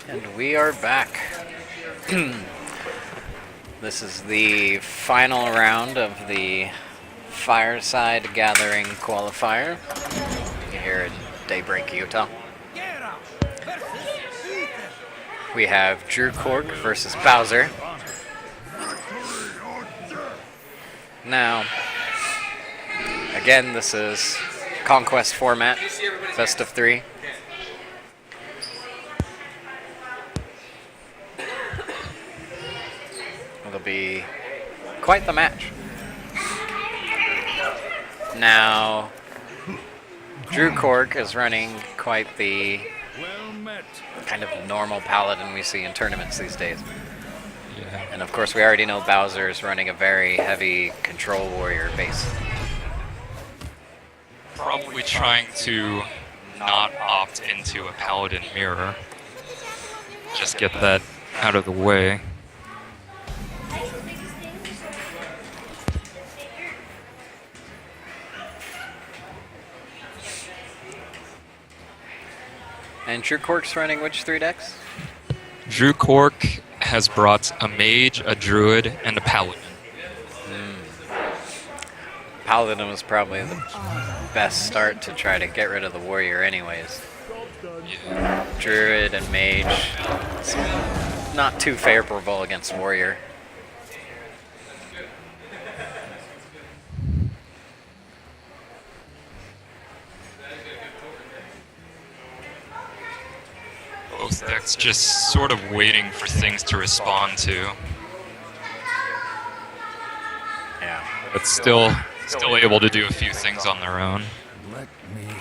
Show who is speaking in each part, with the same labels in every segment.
Speaker 1: And we are back. This is the final round of the Fireside Gathering Qualifier here in Daybreak, Utah. We have Drew Cork versus Bowser. Now, again, this is Conquest format, best of three. It'll be quite the match. Now, Drew Cork is running quite the kind of normal paladin we see in tournaments these days.
Speaker 2: Yeah.
Speaker 1: And of course, we already know Bowser is running a very heavy control warrior base.
Speaker 2: Probably trying to not opt into a paladin mirror. Just get that out of the way.
Speaker 1: And Drew Cork's running which three decks?
Speaker 2: Drew Cork has brought a mage, a druid, and a paladin.
Speaker 1: Paladin was probably the best start to try to get rid of the warrior anyways.
Speaker 2: Yeah.
Speaker 1: Druid and mage, it's not too favorable against warrior.
Speaker 2: Both decks just sort of waiting for things to respond to.
Speaker 1: Yeah.
Speaker 2: But still able to do a few things on their own.
Speaker 3: Let me think.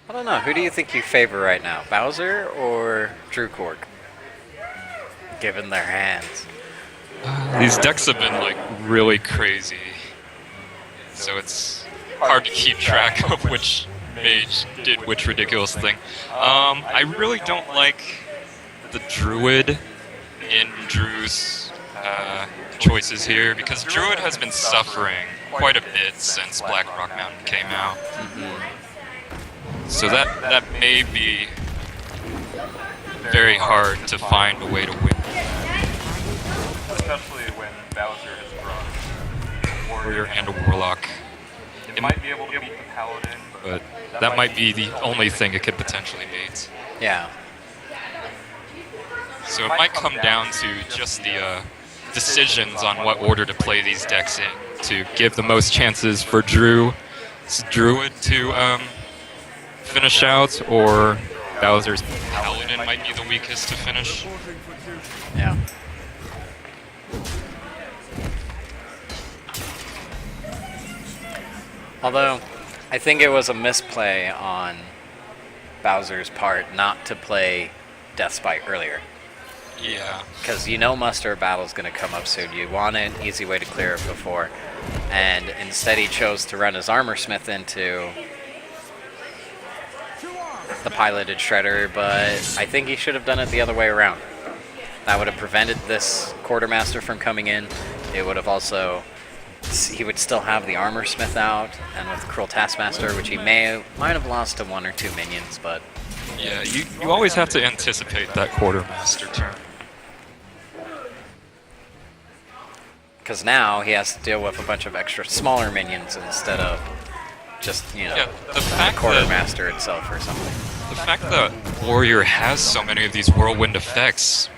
Speaker 1: I don't know, who do you think you favor right now, Bowser or Drew Cork? Given their hands.
Speaker 2: These decks have been like really crazy, so it's hard to keep track of which mage did which ridiculous thing. I really don't like the druid in Drew's choices here because druid has been suffering quite a bit since Black Rock Mountain came out. So that may be very hard to find a way to win.
Speaker 4: Especially when Bowser has brought
Speaker 2: Warrior and a warlock.
Speaker 4: It might be able to beat the paladin,
Speaker 2: But that might be the only thing it could potentially beat.
Speaker 1: Yeah.
Speaker 2: So it might come down to just the decisions on what order to play these decks in to give the most chances for Druid to finish out, or Bowser's Paladin might be the weakest to finish.
Speaker 1: Yeah. Although, I think it was a misplay on Bowser's part not to play Deathspite earlier.
Speaker 2: Yeah.
Speaker 1: Because you know Muster Battle's going to come up soon. You want an easy way to clear it before. And instead he chose to run his Armor Smith into the piloted Shredder, but I think he should have done it the other way around. That would have prevented this Quartermaster from coming in. It would have also... He would still have the Armor Smith out, and with Cruel Taskmaster, which he might have lost to one or two minions, but...
Speaker 2: Yeah, you always have to anticipate that Quartermaster turn.
Speaker 1: Because now he has to deal with a bunch of extra smaller minions instead of just, you know,
Speaker 2: Yeah, the
Speaker 1: the
Speaker 2: fact that
Speaker 1: Quartermaster itself or something.
Speaker 2: The fact that Warrior has so many of these whirlwind effects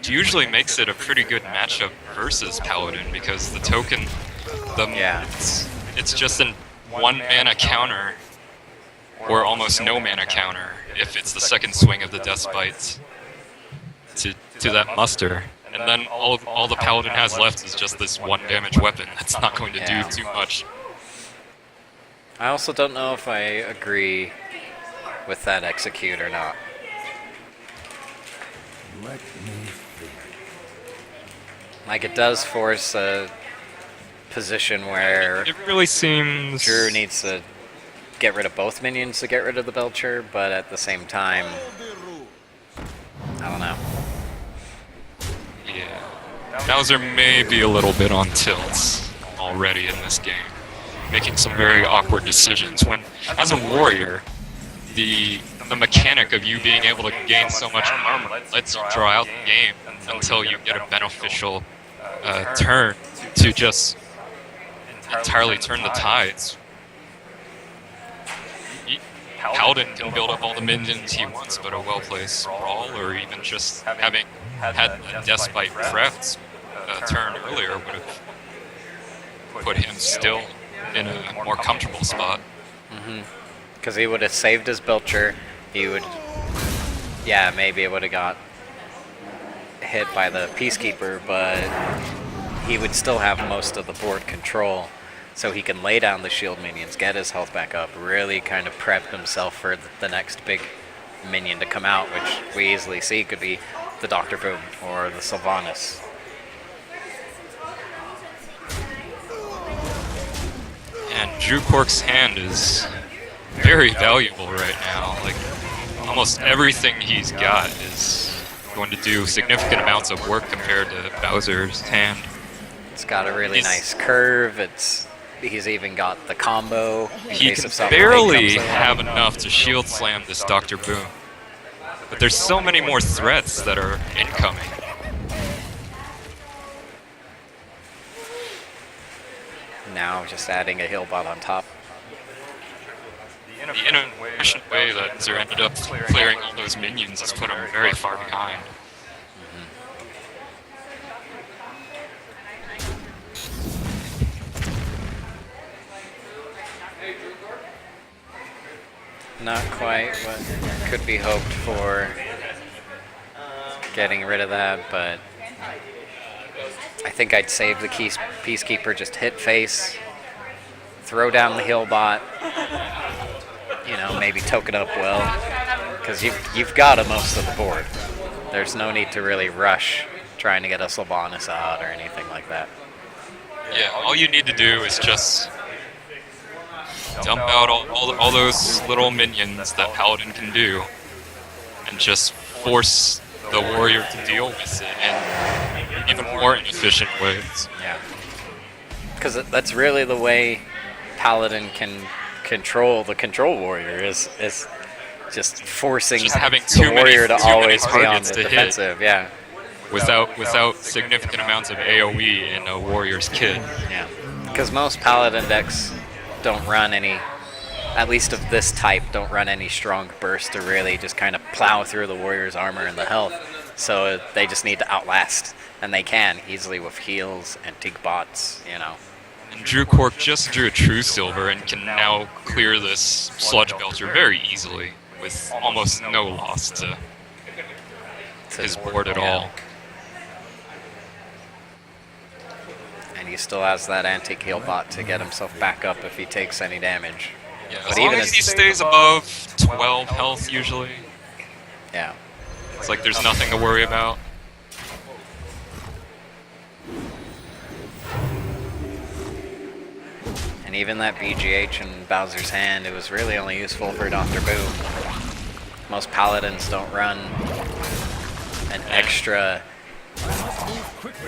Speaker 2: usually makes it a pretty good matchup versus Paladin because the token,
Speaker 1: Yeah.
Speaker 2: it's just an one mana counter or almost no mana counter if it's the second swing of the Deathspite to that muster. And then all the Paladin has left is just this one damage weapon that's not going to
Speaker 1: Yeah.
Speaker 2: do too much.
Speaker 1: I also don't know if I agree with that execute or not.
Speaker 3: Let me think.
Speaker 1: Like, it does force a position where
Speaker 2: It really seems...
Speaker 1: Drew needs to get rid of both minions to get rid of the Belcher, but at the same time, I don't know.
Speaker 2: Yeah. Bowser may be a little bit on tilt already in this game, making some very awkward decisions when, as a warrior, the mechanic of you being able to gain so much armor lets you draw out the game until you get a beneficial turn to just entirely turn the tides. Paladin can build up all the minions he wants, but a well-placed brawl, or even just having had a Despite Prepped turn earlier, would have put him still in a more comfortable spot.
Speaker 1: Because he would have saved his Belcher. He would, yeah, maybe it would have got hit by the Peacekeeper, but he would still have most of the board control. So he can lay down the shield minions, get his health back up, really kind of prep himself for the next big minion to come out, which we easily see could be the Dr. Boom or the Sylvanas.
Speaker 2: And Drew Cork's hand is very valuable right now. Like, almost everything he's got is going to do significant amounts of work compared to Bowser's hand.
Speaker 1: It's got a really nice curve. He's even got the combo.
Speaker 2: He can barely have enough to shield slam this Dr. Boom. But there's so many more threats that are incoming.
Speaker 1: Now just adding a heal bot on top.
Speaker 2: The inefficient way that Zer ended up clearing all those minions has put him very far behind.
Speaker 1: Not quite what could be hoped for getting rid of that, but I think I'd save the Peacekeeper, just hit face, throw down the heal bot, you know, maybe token up well, because you've got a most of the board. There's no need to really rush trying to get a Sylvanas out or anything like that.
Speaker 2: Yeah, all you need to do is just dump out all those little minions that Paladin can do, and just force the warrior to deal with it in even more inefficient ways.
Speaker 1: Yeah, because that's really the way Paladin can control the control warrior is just forcing
Speaker 2: Just having
Speaker 1: the warrior to
Speaker 2: too many
Speaker 1: always be on
Speaker 2: targets
Speaker 1: the
Speaker 2: to hit.
Speaker 1: defensive. Yeah,
Speaker 2: Without significant amounts of AoE in a warrior's kit.
Speaker 1: yeah, because most Paladin decks don't run any, at least of this type, don't run any strong burst to really just kind of plow through the warrior's armor and the health. So they just need to outlast, and they can easily with heals and antique bots, you know.
Speaker 2: And Drew Cork just drew a True Silver and can now clear this Sludge Belcher very easily with almost no loss to his board at all.
Speaker 1: And he still has that antique heal bot to get himself back up if he takes any damage.
Speaker 2: Yeah,
Speaker 1: But
Speaker 2: as long
Speaker 1: even
Speaker 2: as
Speaker 1: if-
Speaker 2: he stays above 12 health usually,
Speaker 1: Yeah.
Speaker 2: it's like there's nothing to worry about.
Speaker 1: And even that BGH in Bowser's hand, it was really only useful for Dr. Boom. Most Paladins don't run an extra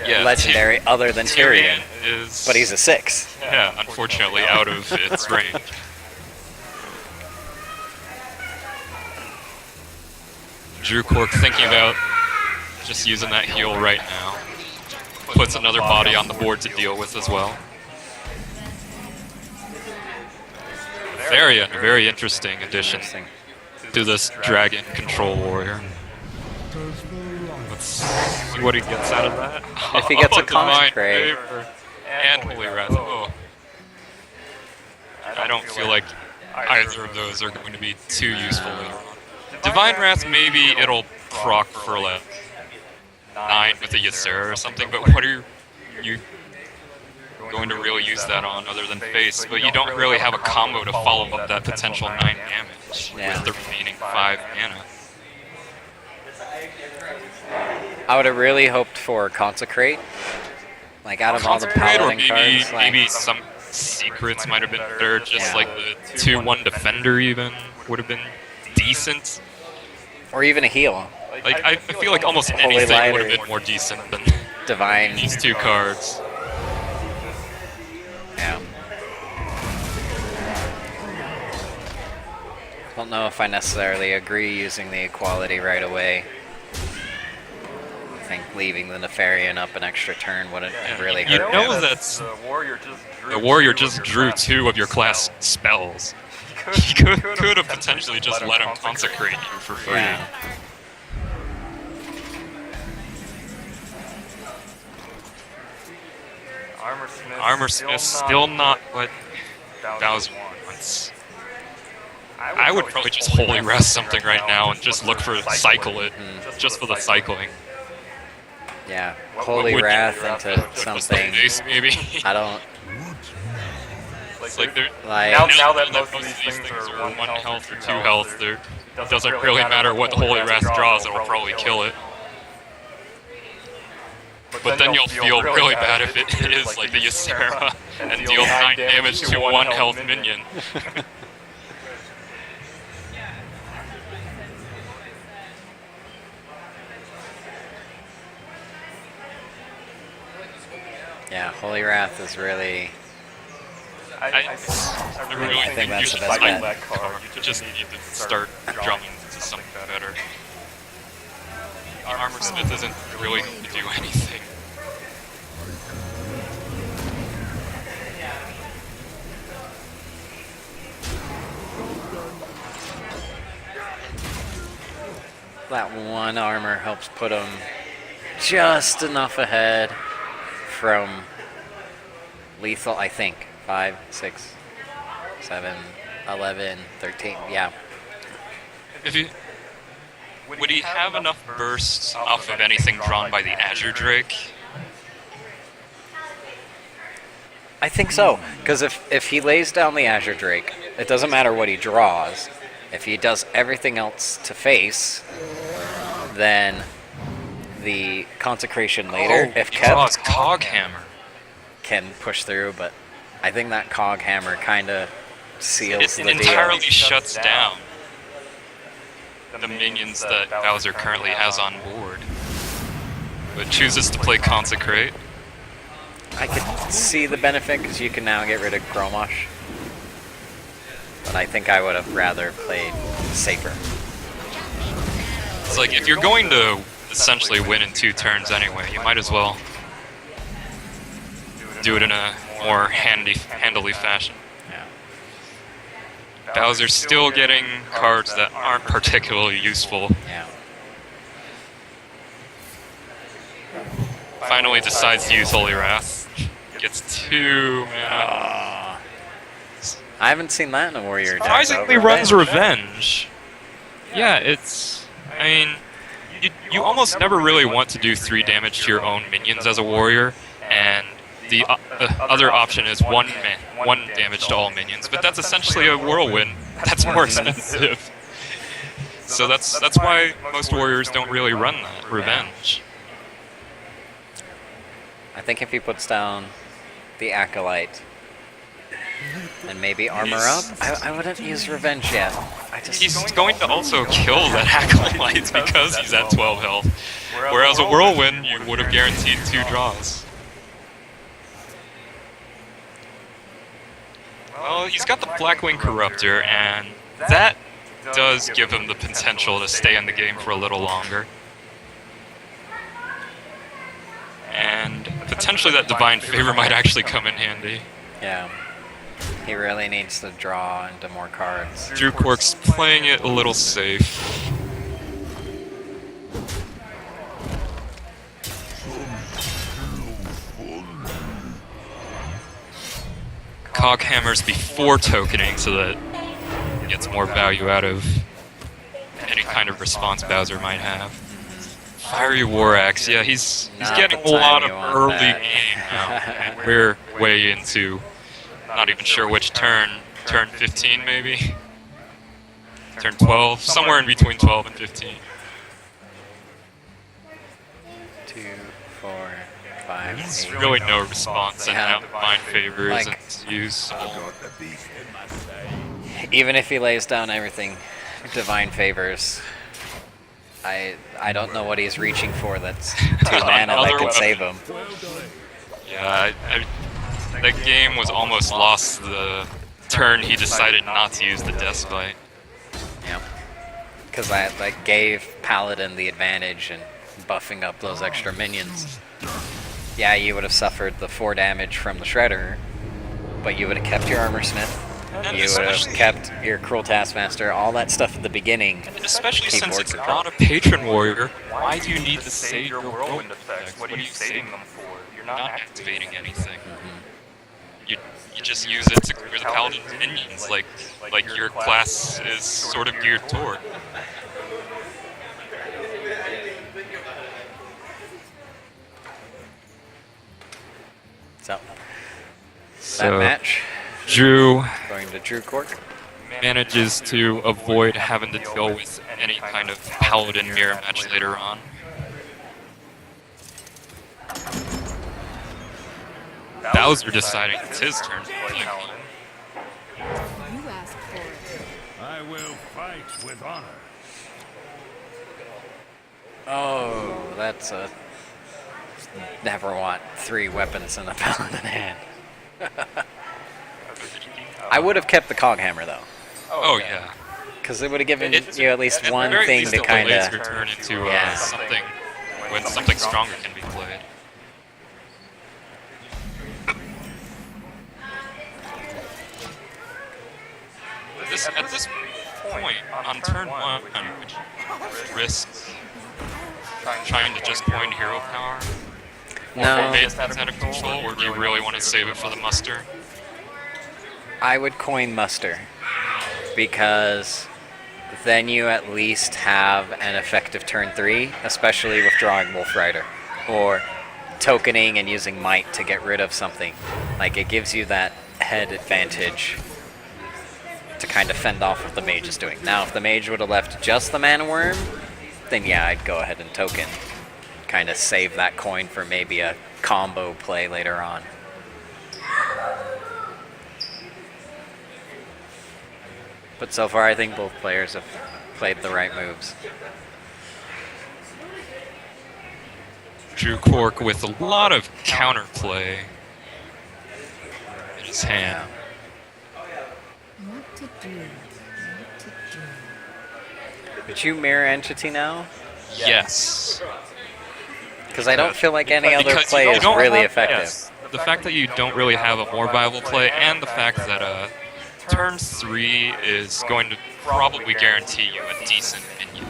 Speaker 2: Yeah,
Speaker 1: legendary other than Tyrion.
Speaker 2: is,
Speaker 1: But he's a 6.
Speaker 2: yeah, unfortunately out of its range. Drew Cork thinking about just using that heal right now. Puts another body on the board to deal with as well. Therian, a very interesting addition
Speaker 1: Interesting.
Speaker 2: to this dragon control warrior. Let's see what he gets out of that.
Speaker 1: If he gets a
Speaker 2: Divine
Speaker 1: Consecrate.
Speaker 2: Favor and Holy Wrath. Oh. I don't feel like either of those are going to be too useful later on. Divine Wrath, maybe it'll proc for like 9 with a Ysera or something, but what are you going to really use that on other than face? But you don't really have a combo to follow up that potential 9 damage
Speaker 1: Yeah.
Speaker 2: with the remaining 5 mana.
Speaker 1: I would have really hoped for Consecrate. Like, out of all the
Speaker 2: Consecrate, or
Speaker 1: Paladin
Speaker 2: maybe
Speaker 1: cards, like,
Speaker 2: maybe some secrets might have been better. Just
Speaker 1: Yeah.
Speaker 2: like the 2-1 defender even would have been decent.
Speaker 1: Or even a heal.
Speaker 2: Like I feel like almost
Speaker 1: Holy
Speaker 2: anything
Speaker 1: Light
Speaker 2: would
Speaker 1: or
Speaker 2: have been more decent than
Speaker 1: Divine.
Speaker 2: these two cards.
Speaker 1: Yeah. Don't know if I necessarily agree using the equality right away. I think leaving the Nefarian up an extra turn wouldn't really
Speaker 2: You
Speaker 1: hurt
Speaker 2: know
Speaker 1: him.
Speaker 2: that's
Speaker 4: The warrior just drew
Speaker 2: the warrior
Speaker 4: two of
Speaker 2: just
Speaker 4: your
Speaker 2: drew
Speaker 4: class
Speaker 2: 2 of your class spells.
Speaker 4: He
Speaker 2: He could have potentially just let him consecrate you for free.
Speaker 1: Yeah.
Speaker 4: Armor Smith
Speaker 2: Still not what Bowser wants. I would probably just holy rest something right now and just look for cycle it, just for the cycling.
Speaker 1: Yeah.
Speaker 2: What
Speaker 1: Holy
Speaker 2: would you-
Speaker 1: Wrath into
Speaker 2: Just
Speaker 1: something.
Speaker 2: base, maybe.
Speaker 1: I don't
Speaker 2: It's like they're
Speaker 1: like.
Speaker 4: Now that most of these things are 1
Speaker 2: health or 2 health, it doesn't really matter what the Holy Wrath draws, it'll probably kill it. But then you'll feel really bad if it is like the Ysera and deal 9 damage to 1 health minion.
Speaker 1: Yeah, Holy Wrath is really.
Speaker 2: I really
Speaker 1: think
Speaker 2: think
Speaker 1: that's
Speaker 2: you
Speaker 1: the
Speaker 2: should
Speaker 1: best
Speaker 2: cycle
Speaker 1: bet.
Speaker 2: that card. You just need to start drumming to something better. Armor Smith isn't really going to do anything.
Speaker 1: That one armor helps put him just enough ahead from lethal, I think. 5, 6, 7, 11, 13. Yeah.
Speaker 2: If you, would he have enough bursts off of anything drawn by the Azure Drake?
Speaker 1: I think so. Because if he lays down the Azure Drake, it doesn't matter what he draws. If he does everything else to face, then the Consecration later, if
Speaker 2: he draws
Speaker 1: kept,
Speaker 2: Coghammer.
Speaker 1: can push through. But I think that Cog Hammer kind of seals
Speaker 2: It
Speaker 1: the
Speaker 2: entirely
Speaker 1: deal.
Speaker 2: shuts down the minions that Bowser currently has on board, but chooses to play Consecrate.
Speaker 1: I could see the benefit because you can now get rid of Gromosh. But I think I would have rather played safer.
Speaker 2: It's like, if you're going to essentially win in 2 turns anyway, you might as well do it in a more handily fashion.
Speaker 1: Yeah.
Speaker 2: Bowser's still getting cards that aren't particularly useful.
Speaker 1: Yeah.
Speaker 2: Finally decides to use Holy Wrath. Gets 2 mana.
Speaker 1: I haven't seen that in a warrior deck.
Speaker 2: Surprisingly
Speaker 1: though.
Speaker 2: runs Revenge. Yeah, it's... I mean, you almost never really want to do 3 damage to your own minions as a warrior, and the other option is 1 damage to all minions, but that's essentially a whirlwind. That's more expensive. So that's why most warriors don't really run that, Revenge.
Speaker 1: I think if he puts down the Acolyte and maybe armor up, I wouldn't use Revenge yet.
Speaker 2: He's going to also kill that Acolyte because he's at 12 health, whereas a whirlwind you would have guaranteed 2 draws. Well, he's got the Blackwing Corruptor, and that does give him the potential to stay in the game for a little longer. And potentially that Divine Favor might actually come in handy.
Speaker 1: Yeah. He really needs to draw into more cards.
Speaker 2: Drew Quirk's playing it a little safe. Coghammers before tokening so that he gets more value out of any kind of response Bowser might have. Fiery War Axe, yeah, he's
Speaker 1: Not
Speaker 2: getting
Speaker 1: the
Speaker 2: a lot
Speaker 1: time
Speaker 2: of
Speaker 1: you want
Speaker 2: early
Speaker 1: that.
Speaker 2: game now, and we're way into, not even sure which turn 15 maybe? Turn 12, somewhere in between 12 and 15.
Speaker 1: 2, 4, 5,
Speaker 2: There's
Speaker 1: 8.
Speaker 2: really no response, and
Speaker 1: Yeah.
Speaker 2: now Divine Favor
Speaker 1: Like-
Speaker 2: isn't used. So
Speaker 1: Even if he lays down everything, Divine Favors. I don't know what he's reaching for that's 2 mana that
Speaker 2: Another
Speaker 1: can
Speaker 2: weapon.
Speaker 1: save him.
Speaker 2: yeah, that game was almost lost the turn he decided not to use the Death Bite.
Speaker 1: Yep. Because that gave Paladin the advantage in buffing up those extra minions. Yeah, you would have suffered the 4 damage from the Shredder, but you would have kept your Armor Smith.
Speaker 2: And
Speaker 1: You would have
Speaker 2: especially-
Speaker 1: kept your Cruel Taskmaster, all that stuff at the beginning.
Speaker 2: And especially
Speaker 1: Keep
Speaker 2: since it's
Speaker 1: working.
Speaker 2: not a Patron Warrior, why do you need to
Speaker 4: save
Speaker 2: save
Speaker 4: your
Speaker 2: your
Speaker 4: whirlwind
Speaker 2: whirlwind
Speaker 4: effects? What are you saving them for? You're not
Speaker 2: Not
Speaker 4: activating
Speaker 2: activating anything.
Speaker 1: Mm-hmm.
Speaker 2: You just use it to clear the Paladin's minions, like your class is sort of geared toward.
Speaker 1: So,
Speaker 2: So
Speaker 1: that match,
Speaker 2: Drew
Speaker 1: going to Drew Cork.
Speaker 2: manages to avoid having to deal with any kind of Paladin mirror match later on. Bowser deciding it's his turn.
Speaker 5: You asked for it.
Speaker 3: I will fight with honor.
Speaker 1: Oh, that's a... Never want 3 weapons in a Paladin hand. I would have kept the Cog Hammer, though.
Speaker 2: Oh yeah.
Speaker 1: Because it would have given
Speaker 2: It-
Speaker 1: you at least
Speaker 2: at
Speaker 1: one
Speaker 2: the very
Speaker 1: thing
Speaker 2: least,
Speaker 1: to
Speaker 2: it
Speaker 1: kind
Speaker 2: delays
Speaker 1: of...
Speaker 2: your turn into
Speaker 1: Yeah.
Speaker 2: something when something stronger can be played. At this point, on turn 1, would you risk trying to just point hero power?
Speaker 1: No,
Speaker 2: Base that's out of control, or do you really want to save it for the muster?
Speaker 1: I would coin Muster. Because then you at least have an effective turn 3, especially withdrawing Wolf Rider. Or tokening and using Might to get rid of something. Like, it gives you that head advantage to kind of fend off what the mage is doing. Now, if the mage would have left just the Mana Worm, then yeah, I'd go ahead and token. Kind of save that coin for maybe a combo play later on. But so far, I think both players have played the right moves.
Speaker 2: Drew Cork with a lot of counterplay in his hand.
Speaker 5: What to do? What to do?
Speaker 1: But you mirror entity now?
Speaker 2: Yes.
Speaker 1: Because I don't feel like any other
Speaker 2: Because
Speaker 1: play
Speaker 2: you
Speaker 1: is
Speaker 2: don't
Speaker 1: really
Speaker 2: have-
Speaker 1: effective.
Speaker 2: yes. The fact that you don't really have a more viable play, and the fact that turn 3 is going to probably guarantee you a decent minion.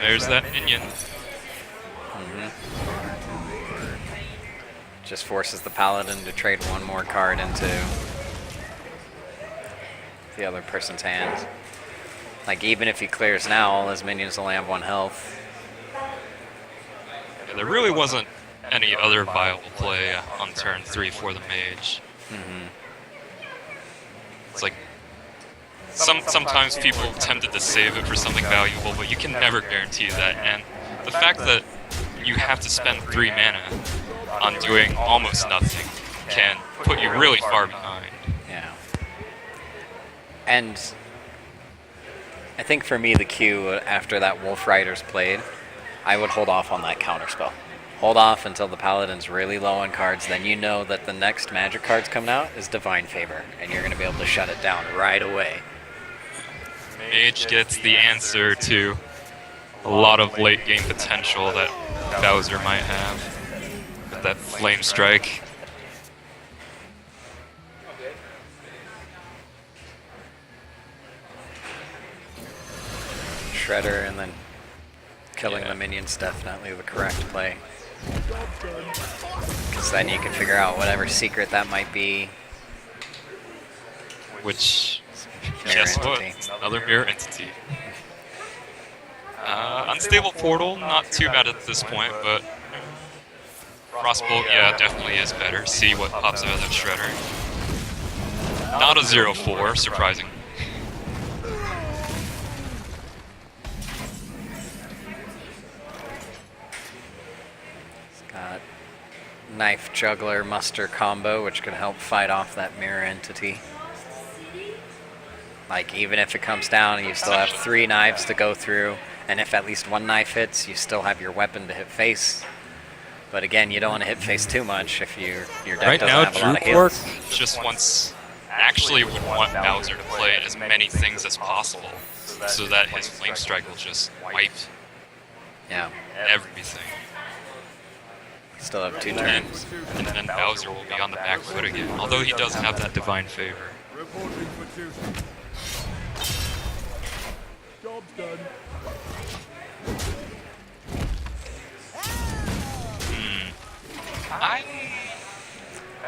Speaker 2: There's that minion.
Speaker 1: Just forces the paladin to trade one more card into the other person's hands. Like, even if he clears now, all his minions only have 1 health.
Speaker 2: Yeah, there really wasn't any other viable play on turn 3 for the mage. It's like sometimes people are tempted to save it for something valuable, but you can never guarantee that. And the fact that you have to spend 3 mana on doing almost nothing can put you really far behind.
Speaker 1: Yeah. And I think for me, the cue after that Wolf Rider's played, I would hold off on that counterspell. Hold off until the Paladin's really low on cards, then you know that the next magic cards coming out is Divine Favor, and you're going to be able to shut it down right away.
Speaker 2: Mage gets the answer to a lot of late game potential that Bowser might have with that Flame Strike.
Speaker 1: Shredder and then killing
Speaker 2: Yeah.
Speaker 1: the minions definitely the correct play. Because then you can figure out whatever secret that might be.
Speaker 2: Which,
Speaker 1: Mirror
Speaker 2: guess what?
Speaker 1: entity.
Speaker 2: It's another mirror entity. Unstable Portal, not too bad at this point, but Frostbolt, yeah, definitely is better. See what pops out of that Shredder. Not a 0-4, surprising.
Speaker 1: Got knife juggler muster combo, which can help fight off that mirror entity. Like, even if it comes down, you still have 3 knives to go through, and if at least 1 knife hits, you still have your weapon to hit face. But again, you don't want to hit face too much if your deck
Speaker 2: Right
Speaker 1: doesn't
Speaker 2: now,
Speaker 1: have a lot of
Speaker 2: Drew Quark
Speaker 1: hits.
Speaker 2: just would want Bowser to play as many things as possible, so that his Flame Strike will just wipe
Speaker 1: Yeah,
Speaker 2: everything.
Speaker 1: still have 2
Speaker 2: And,
Speaker 1: turns.
Speaker 2: and then Bowser will be on the back foot again, although he does have that Divine Favor.
Speaker 3: Reporting for duty. Job's done.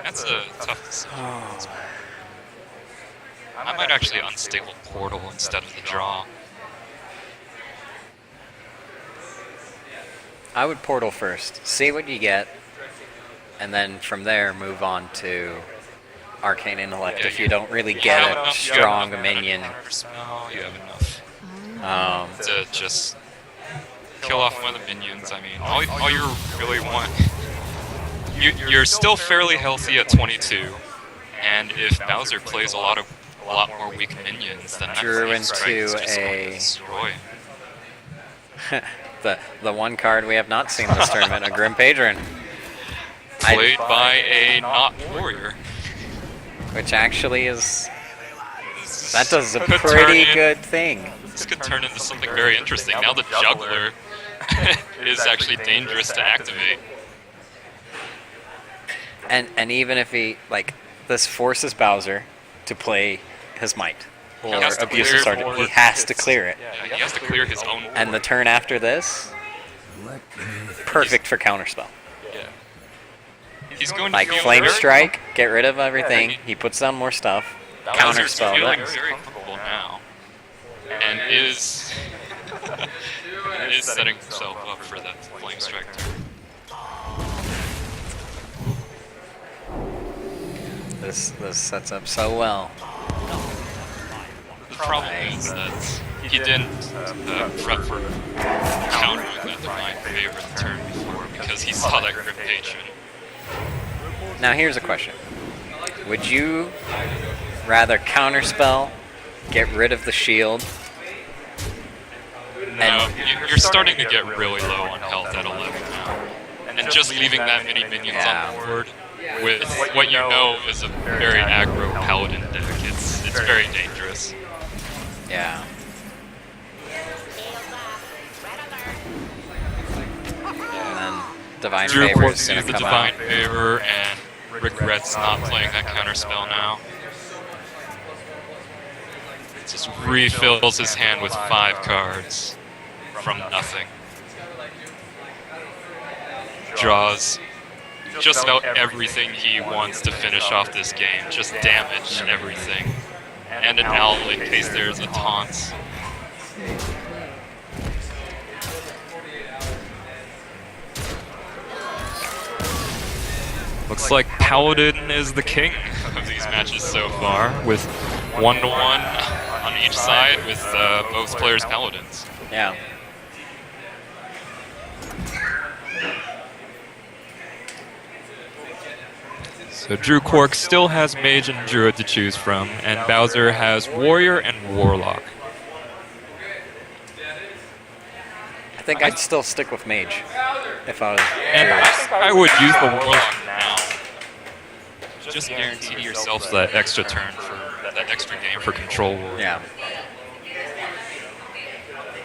Speaker 2: That's a tough decision. I might actually unstable Portal instead of the draw.
Speaker 1: I would portal first, see what you get, and then from there move on to Arcane Intellect if you don't really get a strong minion.
Speaker 2: You have enough to just kill off one of the minions. I mean, all you really want... You're still fairly healthy at 22, and if Bowser plays a lot more weak minions, then that
Speaker 1: Drew
Speaker 2: Flame Strike is
Speaker 1: into
Speaker 2: just going
Speaker 1: a-
Speaker 2: to destroy.
Speaker 1: the one card we have not seen this tournament, a Grim Patron.
Speaker 2: Played by a not warrior.
Speaker 1: Which actually is... That does a
Speaker 2: Could
Speaker 1: pretty
Speaker 2: turn in-
Speaker 1: good thing.
Speaker 2: This could turn into something very interesting. Now the Juggler is actually dangerous to activate.
Speaker 1: And even if he, like, this forces Bowser to play his might. Or
Speaker 2: has to
Speaker 1: Abusive
Speaker 2: clear
Speaker 1: Sergeant.
Speaker 2: more
Speaker 1: He has to clear it.
Speaker 2: Yeah, he has to clear his own
Speaker 1: And the
Speaker 2: board.
Speaker 1: turn after this, perfect for counterspell.
Speaker 2: Yeah. He's going to
Speaker 1: Like,
Speaker 2: feel
Speaker 1: Flame
Speaker 2: very
Speaker 1: Strike, get rid of everything. He puts down more stuff.
Speaker 2: Bowser's
Speaker 1: Counterspell.
Speaker 2: feeling
Speaker 1: That-
Speaker 2: very comfortable now, and is setting himself up for that Flame Strike turn.
Speaker 1: This sets up so well.
Speaker 2: The problem is that he didn't prep for countering that Divine Favor the turn before because he saw that Grim Patron.
Speaker 1: Now here's a question. Would you rather counterspell, get rid of the shield?
Speaker 2: Now, you're starting to get really low on health at 11 now. And just leaving that many minions on the board with what you know is a very aggro paladin deck, it's very dangerous.
Speaker 1: Yeah. And then Divine
Speaker 2: Drew
Speaker 1: Favor
Speaker 2: Quark
Speaker 1: is
Speaker 2: sees
Speaker 1: going
Speaker 2: the
Speaker 1: to come
Speaker 2: Divine
Speaker 1: out.
Speaker 2: Favor and regrets not playing that counterspell now. Just refills his hand with 5 cards from nothing. Draws just about everything he wants to finish off this game. Just damage everything. And an owl in case there's a taunt. Looks like Paladin is the king of these matches so far, with 1-1 on each side with both players Paladins.
Speaker 1: Yeah.
Speaker 2: So Drew Quark still has Mage and Druid to choose from, and Bowser has Warrior and Warlock.
Speaker 1: I think I'd still stick with Mage if I was
Speaker 2: And
Speaker 1: Drew.
Speaker 2: I would use the Warlock now. Just guarantee yourself that extra turn for that extra game for Control Warrior.
Speaker 1: Yeah.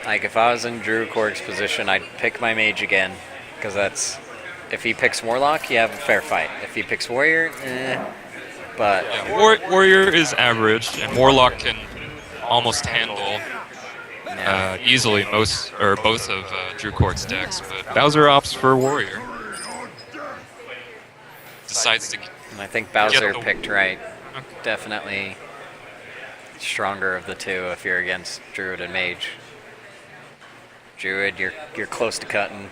Speaker 1: Like, if I was in Drew Quark's position, I'd pick my Mage again, because that's... If he picks Warlock, you have a fair fight. If he picks Warrior, But...
Speaker 2: Yeah, Warrior is average, and Warlock can almost handle easily most or both of Drew Quark's decks, but Bowser opts for Warrior. Decides to...
Speaker 1: And I think Bowser
Speaker 2: the-
Speaker 1: picked right. Definitely stronger of the two if you're against Druid and Mage. Druid, you're close to cutting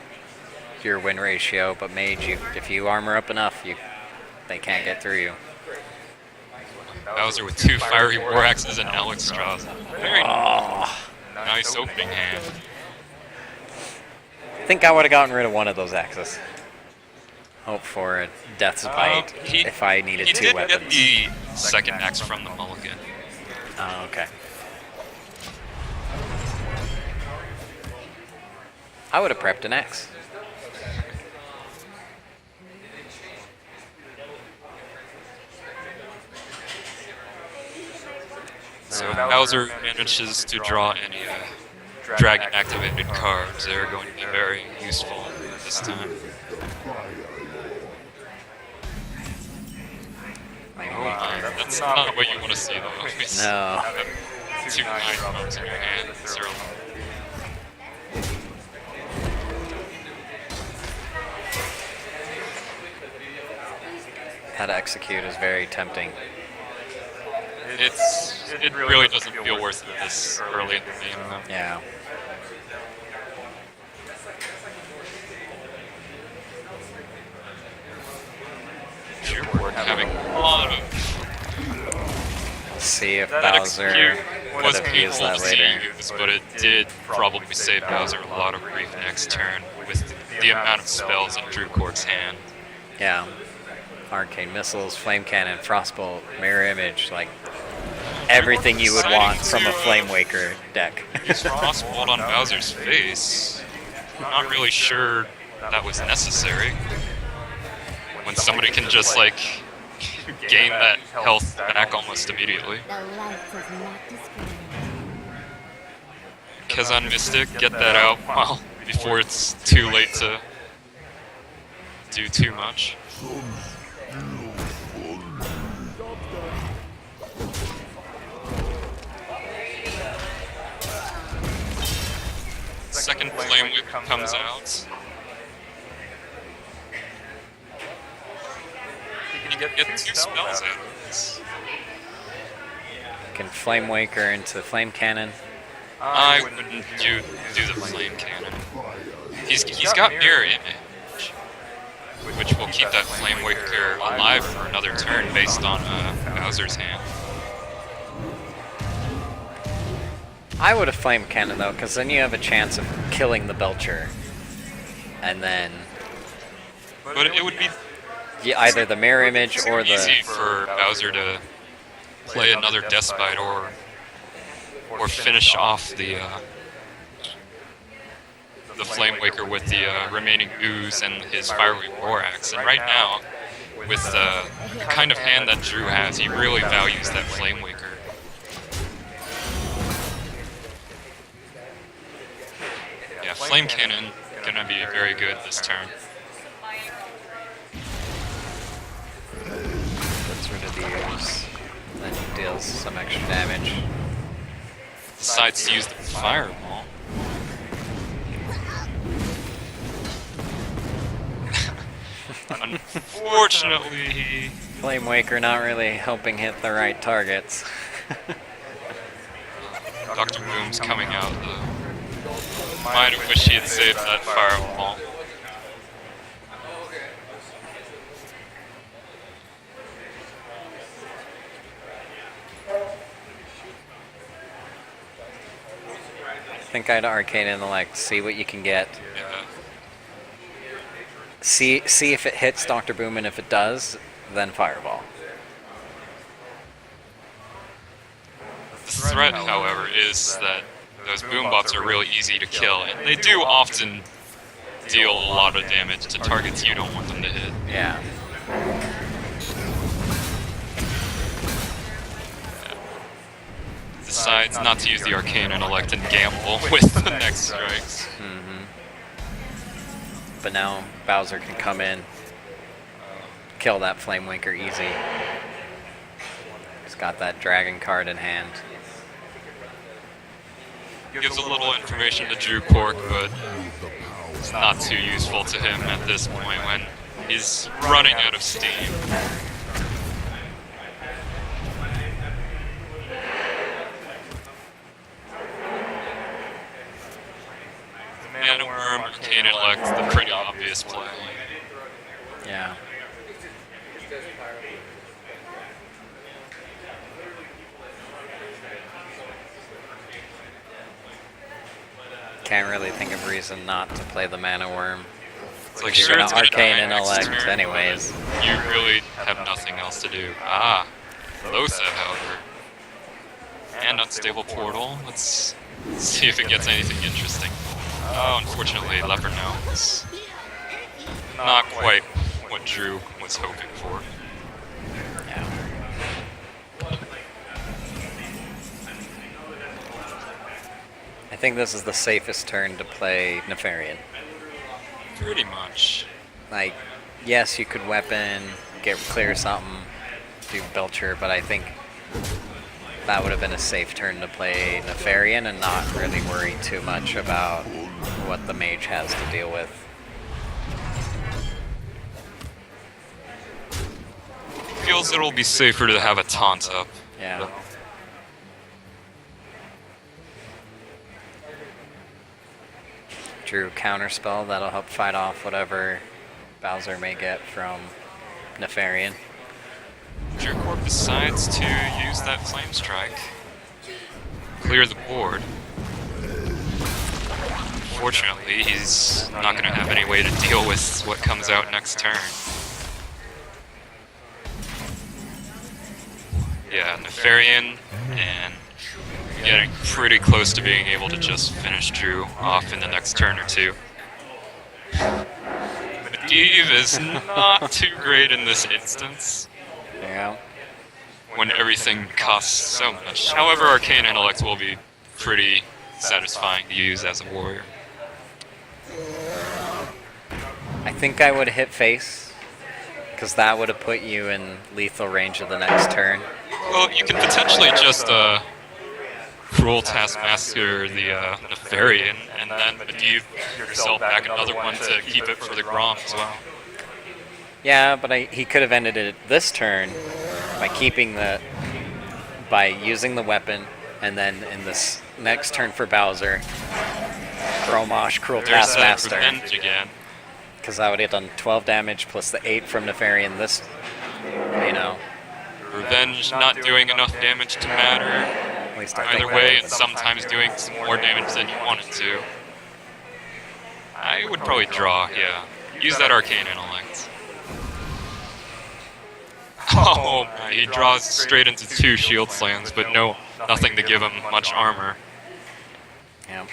Speaker 1: your win ratio, but Mage, if you armor up enough, they can't get through you.
Speaker 2: Bowser with 2 fiery war axes and Alex draws. Very nice opening hand.
Speaker 1: I think I would have gotten rid of one of those axes. Hope for a Death's Bite if I needed
Speaker 2: He
Speaker 1: 2
Speaker 2: did
Speaker 1: weapons.
Speaker 2: get the second axe from the mulligan.
Speaker 1: Oh, okay. I would have prepped an axe.
Speaker 2: So if Bowser manages to draw any dragon activated cards, they're going to be very useful this time. That's not what you want to see though. It's
Speaker 1: No.
Speaker 2: 2 9 mounts in your hand. It's early.
Speaker 1: How to execute is very tempting.
Speaker 2: It really doesn't feel worth it this early in the game though.
Speaker 1: Yeah.
Speaker 2: We're having a lot of
Speaker 1: See if
Speaker 2: that
Speaker 1: Bowser
Speaker 2: execute was
Speaker 1: could have used
Speaker 2: painful
Speaker 1: that
Speaker 2: to see
Speaker 1: later.
Speaker 2: use, but it did probably save Bowser a lot of grief next turn with the amount of spells in Drew Cork's hand.
Speaker 1: Yeah. Arcane Missiles, Flame Cannon, Frostbolt, Mirror Image, like everything you would want from a Flame Waker deck.
Speaker 2: Use Frostbolt on Bowser's face. Not really sure that was necessary. When somebody can just like gain that health back almost immediately.
Speaker 5: The light does not discriminate.
Speaker 2: Kazan Mystic, get that out while before it's too late to do too much. Second Flame Whip comes out. You can get 2 spells out of this.
Speaker 1: Can Flame Waker into Flame Cannon.
Speaker 2: I wouldn't do the Flame Cannon. He's got Mirror Image, which will keep that Flame Waker alive for another turn based on Bowser's hand.
Speaker 1: I would have Flame Cannon though, because then you have a chance of killing the Belcher. And then
Speaker 2: But it would be
Speaker 1: either the Mirror Image or
Speaker 2: easy
Speaker 1: the...
Speaker 2: for Bowser to play another Despite or finish off the Flame Waker with the remaining ooze and his fiery war axe. And right now, with the kind of hand that Drew has, he really values that Flame Waker. Yeah, Flame Cannon gonna be very good this turn.
Speaker 1: Gets rid of the ooze. Then deals some extra damage.
Speaker 2: Decides to use the Fireball. Unfortunately,
Speaker 1: Flame Waker not really helping hit the right targets.
Speaker 2: Dr. Boom's coming out though. Might have wished he had saved that Fireball.
Speaker 1: I think I'd Arcane Intellect, see what you can get.
Speaker 2: Yeah.
Speaker 1: See if it hits Dr. Boom, and if it does, then Fireball.
Speaker 2: The threat, however, is that those boombots are really easy to kill, and they do often deal a lot of damage to targets you don't want them to hit.
Speaker 1: Yeah.
Speaker 2: Decides not to use the Arcane Intellect and gamble with the next strikes.
Speaker 1: But now Bowser can come in, kill that Flame Waker easy. He's got that dragon card in hand.
Speaker 2: Gives a little information to Drew Cork, but it's not too useful to him at this point when he's running out of steam. Mana Worm, Arcane Intellect, the pretty obvious play.
Speaker 1: Yeah. can't really think of a reason not to play the Mana Worm.
Speaker 2: It's like
Speaker 1: You're
Speaker 2: sure
Speaker 1: gonna
Speaker 2: it's gonna
Speaker 1: Arcane
Speaker 2: die next
Speaker 1: Intellect
Speaker 2: turn,
Speaker 1: anyways.
Speaker 2: but you really have nothing else to do. Ah, Lotheb, however. And Unstable Portal. Let's see if it gets anything interesting. Oh, unfortunately, Leopard now is not quite what Drew was hoping for.
Speaker 1: Yeah. I think this is the safest turn to play Nefarian.
Speaker 2: Pretty much.
Speaker 1: Like, yes, you could weapon, clear something, do Belcher, but I think that would have been a safe turn to play Nefarian and not really worry too much about what the mage has to deal with.
Speaker 2: Feels it'll be safer to have a taunt up.
Speaker 1: Yeah. Drew counterspell, that'll help fight off whatever Bowser may get from Nefarian.
Speaker 2: Drew Corp decides to use that Flame Strike. Clear the board. Fortunately, he's not going to have any way to deal with what comes out next turn. Yeah, Nefarian, and getting pretty close to being able to just finish Drew off in the next turn or two. Medivh is not too great in this instance,
Speaker 1: Yeah.
Speaker 2: when everything costs so much. However, Arcane Intellect will be pretty satisfying to use as a warrior.
Speaker 1: I think I would hit face, because that would have put you in lethal range of the next turn.
Speaker 2: Well, you can potentially just Cruel Taskmaster the Nefarian, and then Medivh yourself back another one to keep it for the Grom as well.
Speaker 1: Yeah, but he could have ended it this turn by using the weapon, and then in this next turn for Bowser, Chromosh, Cruel
Speaker 2: There's that
Speaker 1: Taskmaster.
Speaker 2: revenge again.
Speaker 1: Because I would have done 12 damage plus the 8 from Nefarian this, you know.
Speaker 2: Revenge not doing enough damage to matter.
Speaker 1: At least I
Speaker 2: Either
Speaker 1: think
Speaker 2: way,
Speaker 1: that
Speaker 2: it's sometimes doing some more damage than you want it to. I would probably draw, yeah. Use that Arcane Intellect. Oh my, he draws straight into 2 shield slams, but nothing to give him much armor.
Speaker 1: Yeah.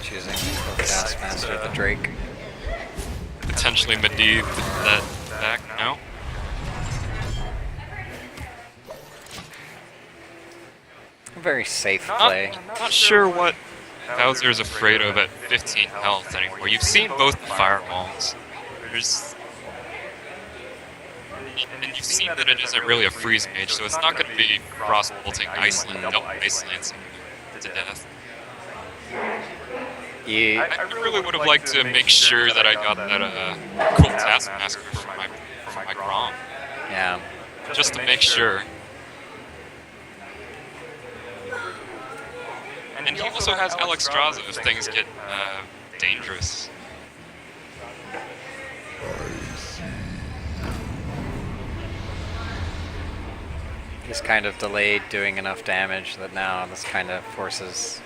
Speaker 1: Choosing the Taskmaster, the Drake.
Speaker 2: Potentially Medivh that back, no?
Speaker 1: A very safe play.
Speaker 2: Not sure what Bowser's afraid of at 15 health anymore. You've seen both the fireballs. And you've seen that it isn't really a freeze mage, so it's not going to be cross-bolting Iceland, double Iceland to death.
Speaker 1: Yeah.
Speaker 2: I really would have liked to make sure that I got that cool Taskmaster from my Grom,
Speaker 1: Yeah.
Speaker 2: just to make sure. And he also has Alexstrasza if things get dangerous.
Speaker 1: He's kind of delayed doing enough damage that now this kind of forces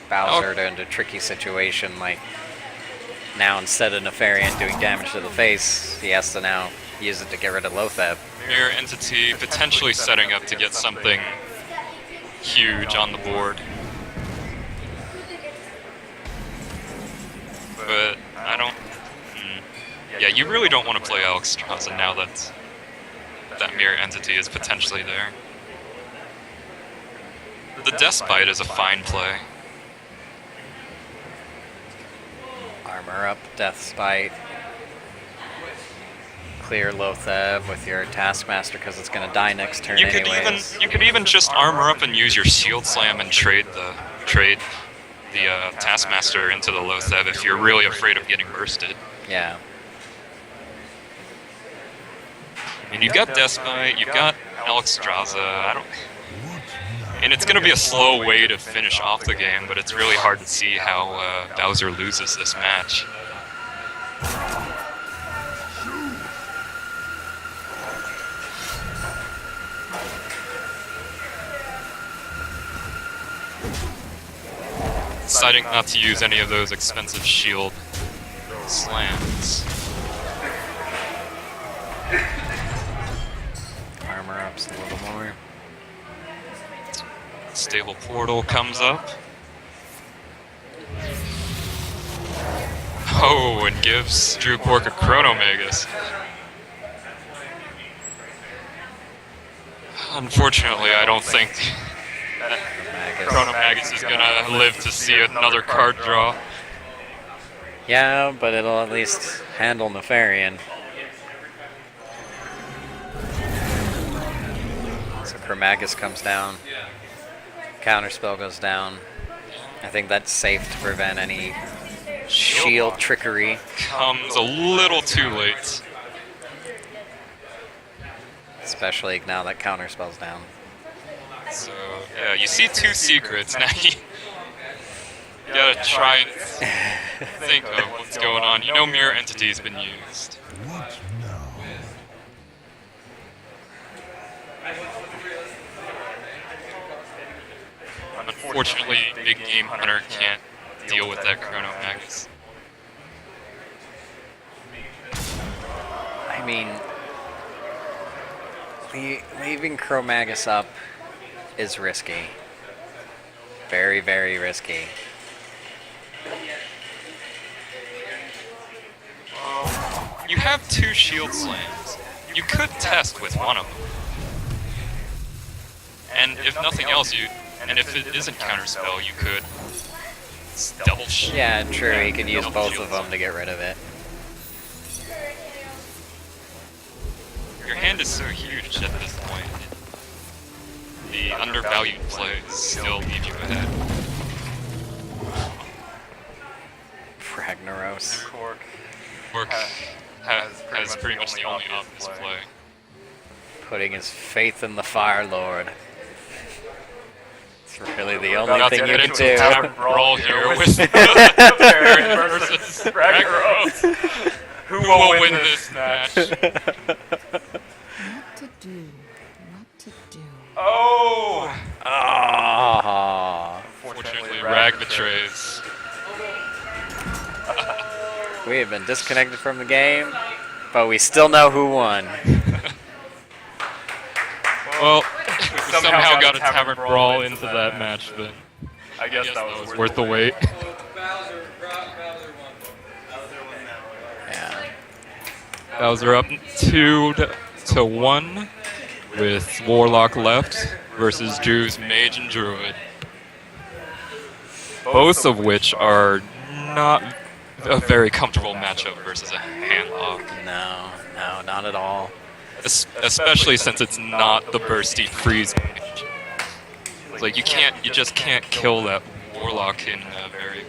Speaker 1: Bowser into a tricky situation. Like, now instead of Nefarian doing damage to the face, he has to now use it to get rid of Lotheb.
Speaker 2: Mirror Entity potentially setting up to get something huge on the board. But I don't... Yeah, you really don't want to play Alexstrasza now that that Mirror Entity is potentially there. The Despite is a fine play.
Speaker 1: Armor up, Death Spite. Clear Lotheb with your Taskmaster because it's going to die next turn anyways.
Speaker 2: You could even just armor up and use your Shield Slam and trade the Taskmaster into the Lotheb if you're really afraid of getting bursted.
Speaker 1: Yeah.
Speaker 2: I mean, you've got Despite, you've got Alexstrasza, and it's going to be a slow way to finish off the game, but it's really hard to see how Bowser loses this match. deciding not to use any of those expensive shield slams.
Speaker 1: Armor ups a little more.
Speaker 2: Stable portal comes up. Oh, and gives Drew Quark a Chronomagus. Unfortunately, I don't think that Chronomagus is gonna live to see another card draw.
Speaker 1: Yeah, but it'll at least handle Nefarian. So Chromagus comes down. Counterspell goes down. I think that's safe to prevent any shield trickery.
Speaker 2: Comes a little too late.
Speaker 1: Especially now that Counterspell's down.
Speaker 2: So, yeah, you see two secrets. Now you gotta try and think of what's going on. You know Mirror Entity's been used.
Speaker 3: What now?
Speaker 2: Unfortunately, Big Game Hunter can't deal with that Chronomagus.
Speaker 1: I mean, leaving Chromagus up is risky. Very, very risky.
Speaker 2: You have two shield slams. You could test with one of them. And if nothing else, and if it isn't counterspell, you could double shield.
Speaker 1: Yeah, true. He could use
Speaker 2: double
Speaker 1: both
Speaker 2: shield
Speaker 1: of them
Speaker 2: slam.
Speaker 1: to get rid of it.
Speaker 2: Your hand is so huge at this point. The undervalued plays still leave you ahead.
Speaker 1: Ragnaros.
Speaker 4: Cork.
Speaker 2: Work has pretty much the only obvious play.
Speaker 1: Putting his faith in the Fire Lord. It's really the only
Speaker 2: About
Speaker 1: thing
Speaker 2: to
Speaker 1: you
Speaker 2: get
Speaker 1: can
Speaker 2: into
Speaker 1: do.
Speaker 2: a tavern brawl here with Baron versus Ragnaros. Who will win this match?
Speaker 5: What to do? What to do?
Speaker 4: Oh!
Speaker 1: Ah,
Speaker 2: Fortunately, Rag betrays.
Speaker 1: we have been disconnected from the game, but we still know who won.
Speaker 2: Well, we somehow got a tavern brawl into that match, but
Speaker 4: I guess that
Speaker 2: that was worth the wait.
Speaker 1: Yeah.
Speaker 2: Bowser up 2-1 with Warlock left versus Drew's Mage and Druid. Both of which are not a very comfortable matchup versus a handlock.
Speaker 1: No, not at all.
Speaker 2: Especially since it's not the bursty freeze mage. It's like you just can't kill that Warlock in a very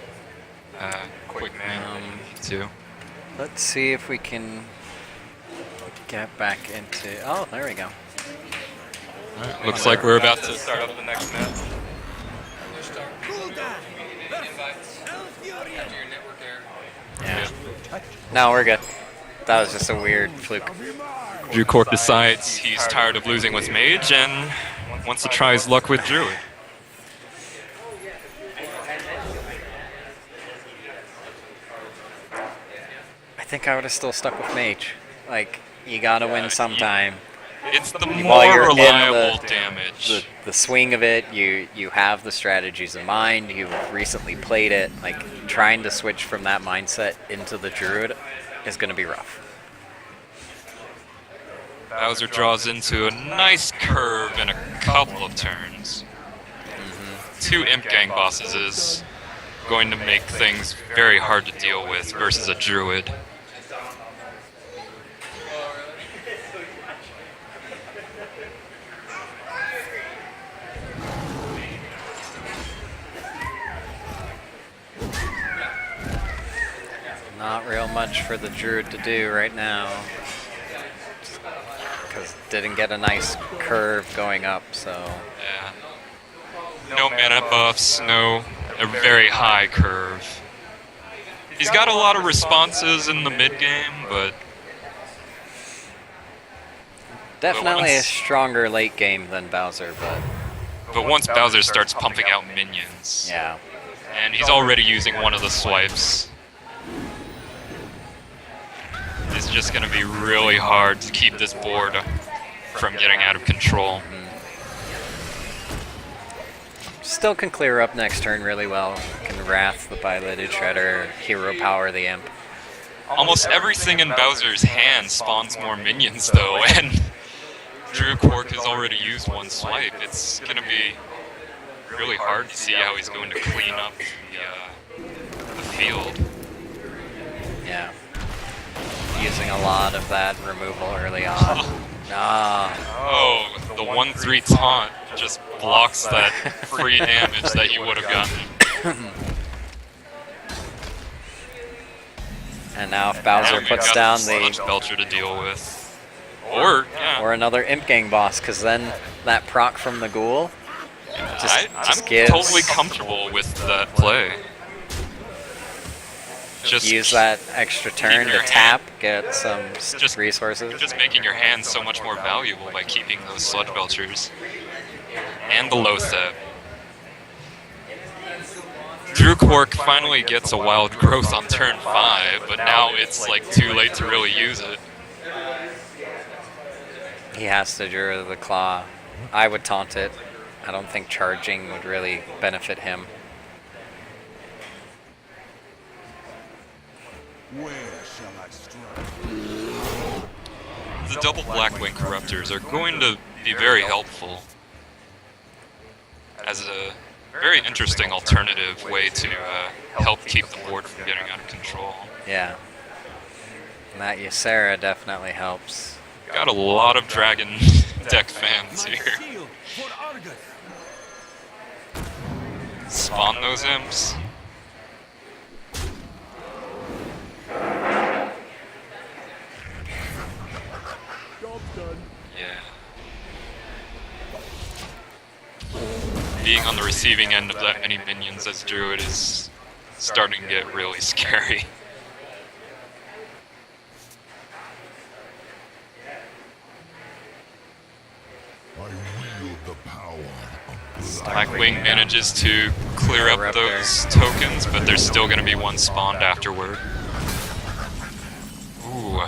Speaker 2: quick manner. Too.
Speaker 1: Let's see if we can get back into. Oh, there we go.
Speaker 2: Looks like we're about to
Speaker 4: start up the next match.
Speaker 1: Yeah. No, we're good. That was just a weird fluke.
Speaker 2: Drew Cork decides he's tired of losing with Mage and wants to try his luck with Druid.
Speaker 1: I think I would have still stuck with Mage. Like, you gotta win sometime.
Speaker 2: It's the
Speaker 1: While
Speaker 2: more
Speaker 1: you're in
Speaker 2: reliable damage.
Speaker 1: The swing of it, you have the strategies in mind, you've recently played it. Like, trying to switch from that mindset into the Druid is gonna be rough.
Speaker 2: Bowser draws into a nice curve in a couple of turns. Two Imp Gang bosses is going to make things very hard to deal with versus a Druid.
Speaker 1: Not real much for the Druid to do right now. Because didn't get a nice curve going up, so.
Speaker 2: Yeah. No mana buffs, no a very high curve. He's got a lot of responses in the mid game, but
Speaker 1: Definitely a
Speaker 2: once-
Speaker 1: stronger late game than Bowser, but
Speaker 2: once Bowser starts pumping out minions,
Speaker 1: yeah.
Speaker 2: And he's already using one of the swipes. It's just going to be really hard to keep this board from getting out of control.
Speaker 1: Still can clear up next turn really well. Can Wrath the Piloted Shredder, Hero Power the Imp.
Speaker 2: Almost everything in Bowser's hand spawns more minions, though, and Drew Quark has already used one swipe. It's going to be really hard to see how he's going to clean up the field.
Speaker 1: Yeah. Using a lot of that removal early on.
Speaker 2: Oh, the 1-3 taunt just blocks that free damage that you would have gotten.
Speaker 1: And now if Bowser
Speaker 2: Now
Speaker 1: puts
Speaker 2: we've
Speaker 1: down
Speaker 2: got
Speaker 1: the...
Speaker 2: Sludge Belcher to deal with. Or
Speaker 1: another Imp Gang boss, because then that proc from the Ghoul just
Speaker 2: I'm
Speaker 1: gives...
Speaker 2: totally comfortable with that play. Just
Speaker 1: use that extra turn to
Speaker 2: your
Speaker 1: tap, get some
Speaker 2: Just-
Speaker 1: resources.
Speaker 2: You're just making your hand so much more valuable by keeping those Sludge Belchers. And the Lothep. Drew Quark finally gets a Wild Growth on turn 5, but now it's like too late to really use it.
Speaker 1: He has to Drew the Claw. I would taunt it. I don't think charging would really benefit him.
Speaker 3: Where shall I strike?
Speaker 2: The double Blackwing Corruptors are going to be very helpful as a very interesting alternative way to help keep the board from getting out of control.
Speaker 1: Yeah. And that Ysera definitely helps.
Speaker 2: Got a lot of Dragon deck fans here.
Speaker 3: Shield for Argus.
Speaker 2: Spawn those imps.
Speaker 3: Job's done.
Speaker 2: Yeah. Being on the receiving end of that many minions as Druid is starting to get really scary.
Speaker 3: I wield the power of
Speaker 2: Blackwing manages to clear up those tokens, but there's still going to be one spawned afterward. Ooh.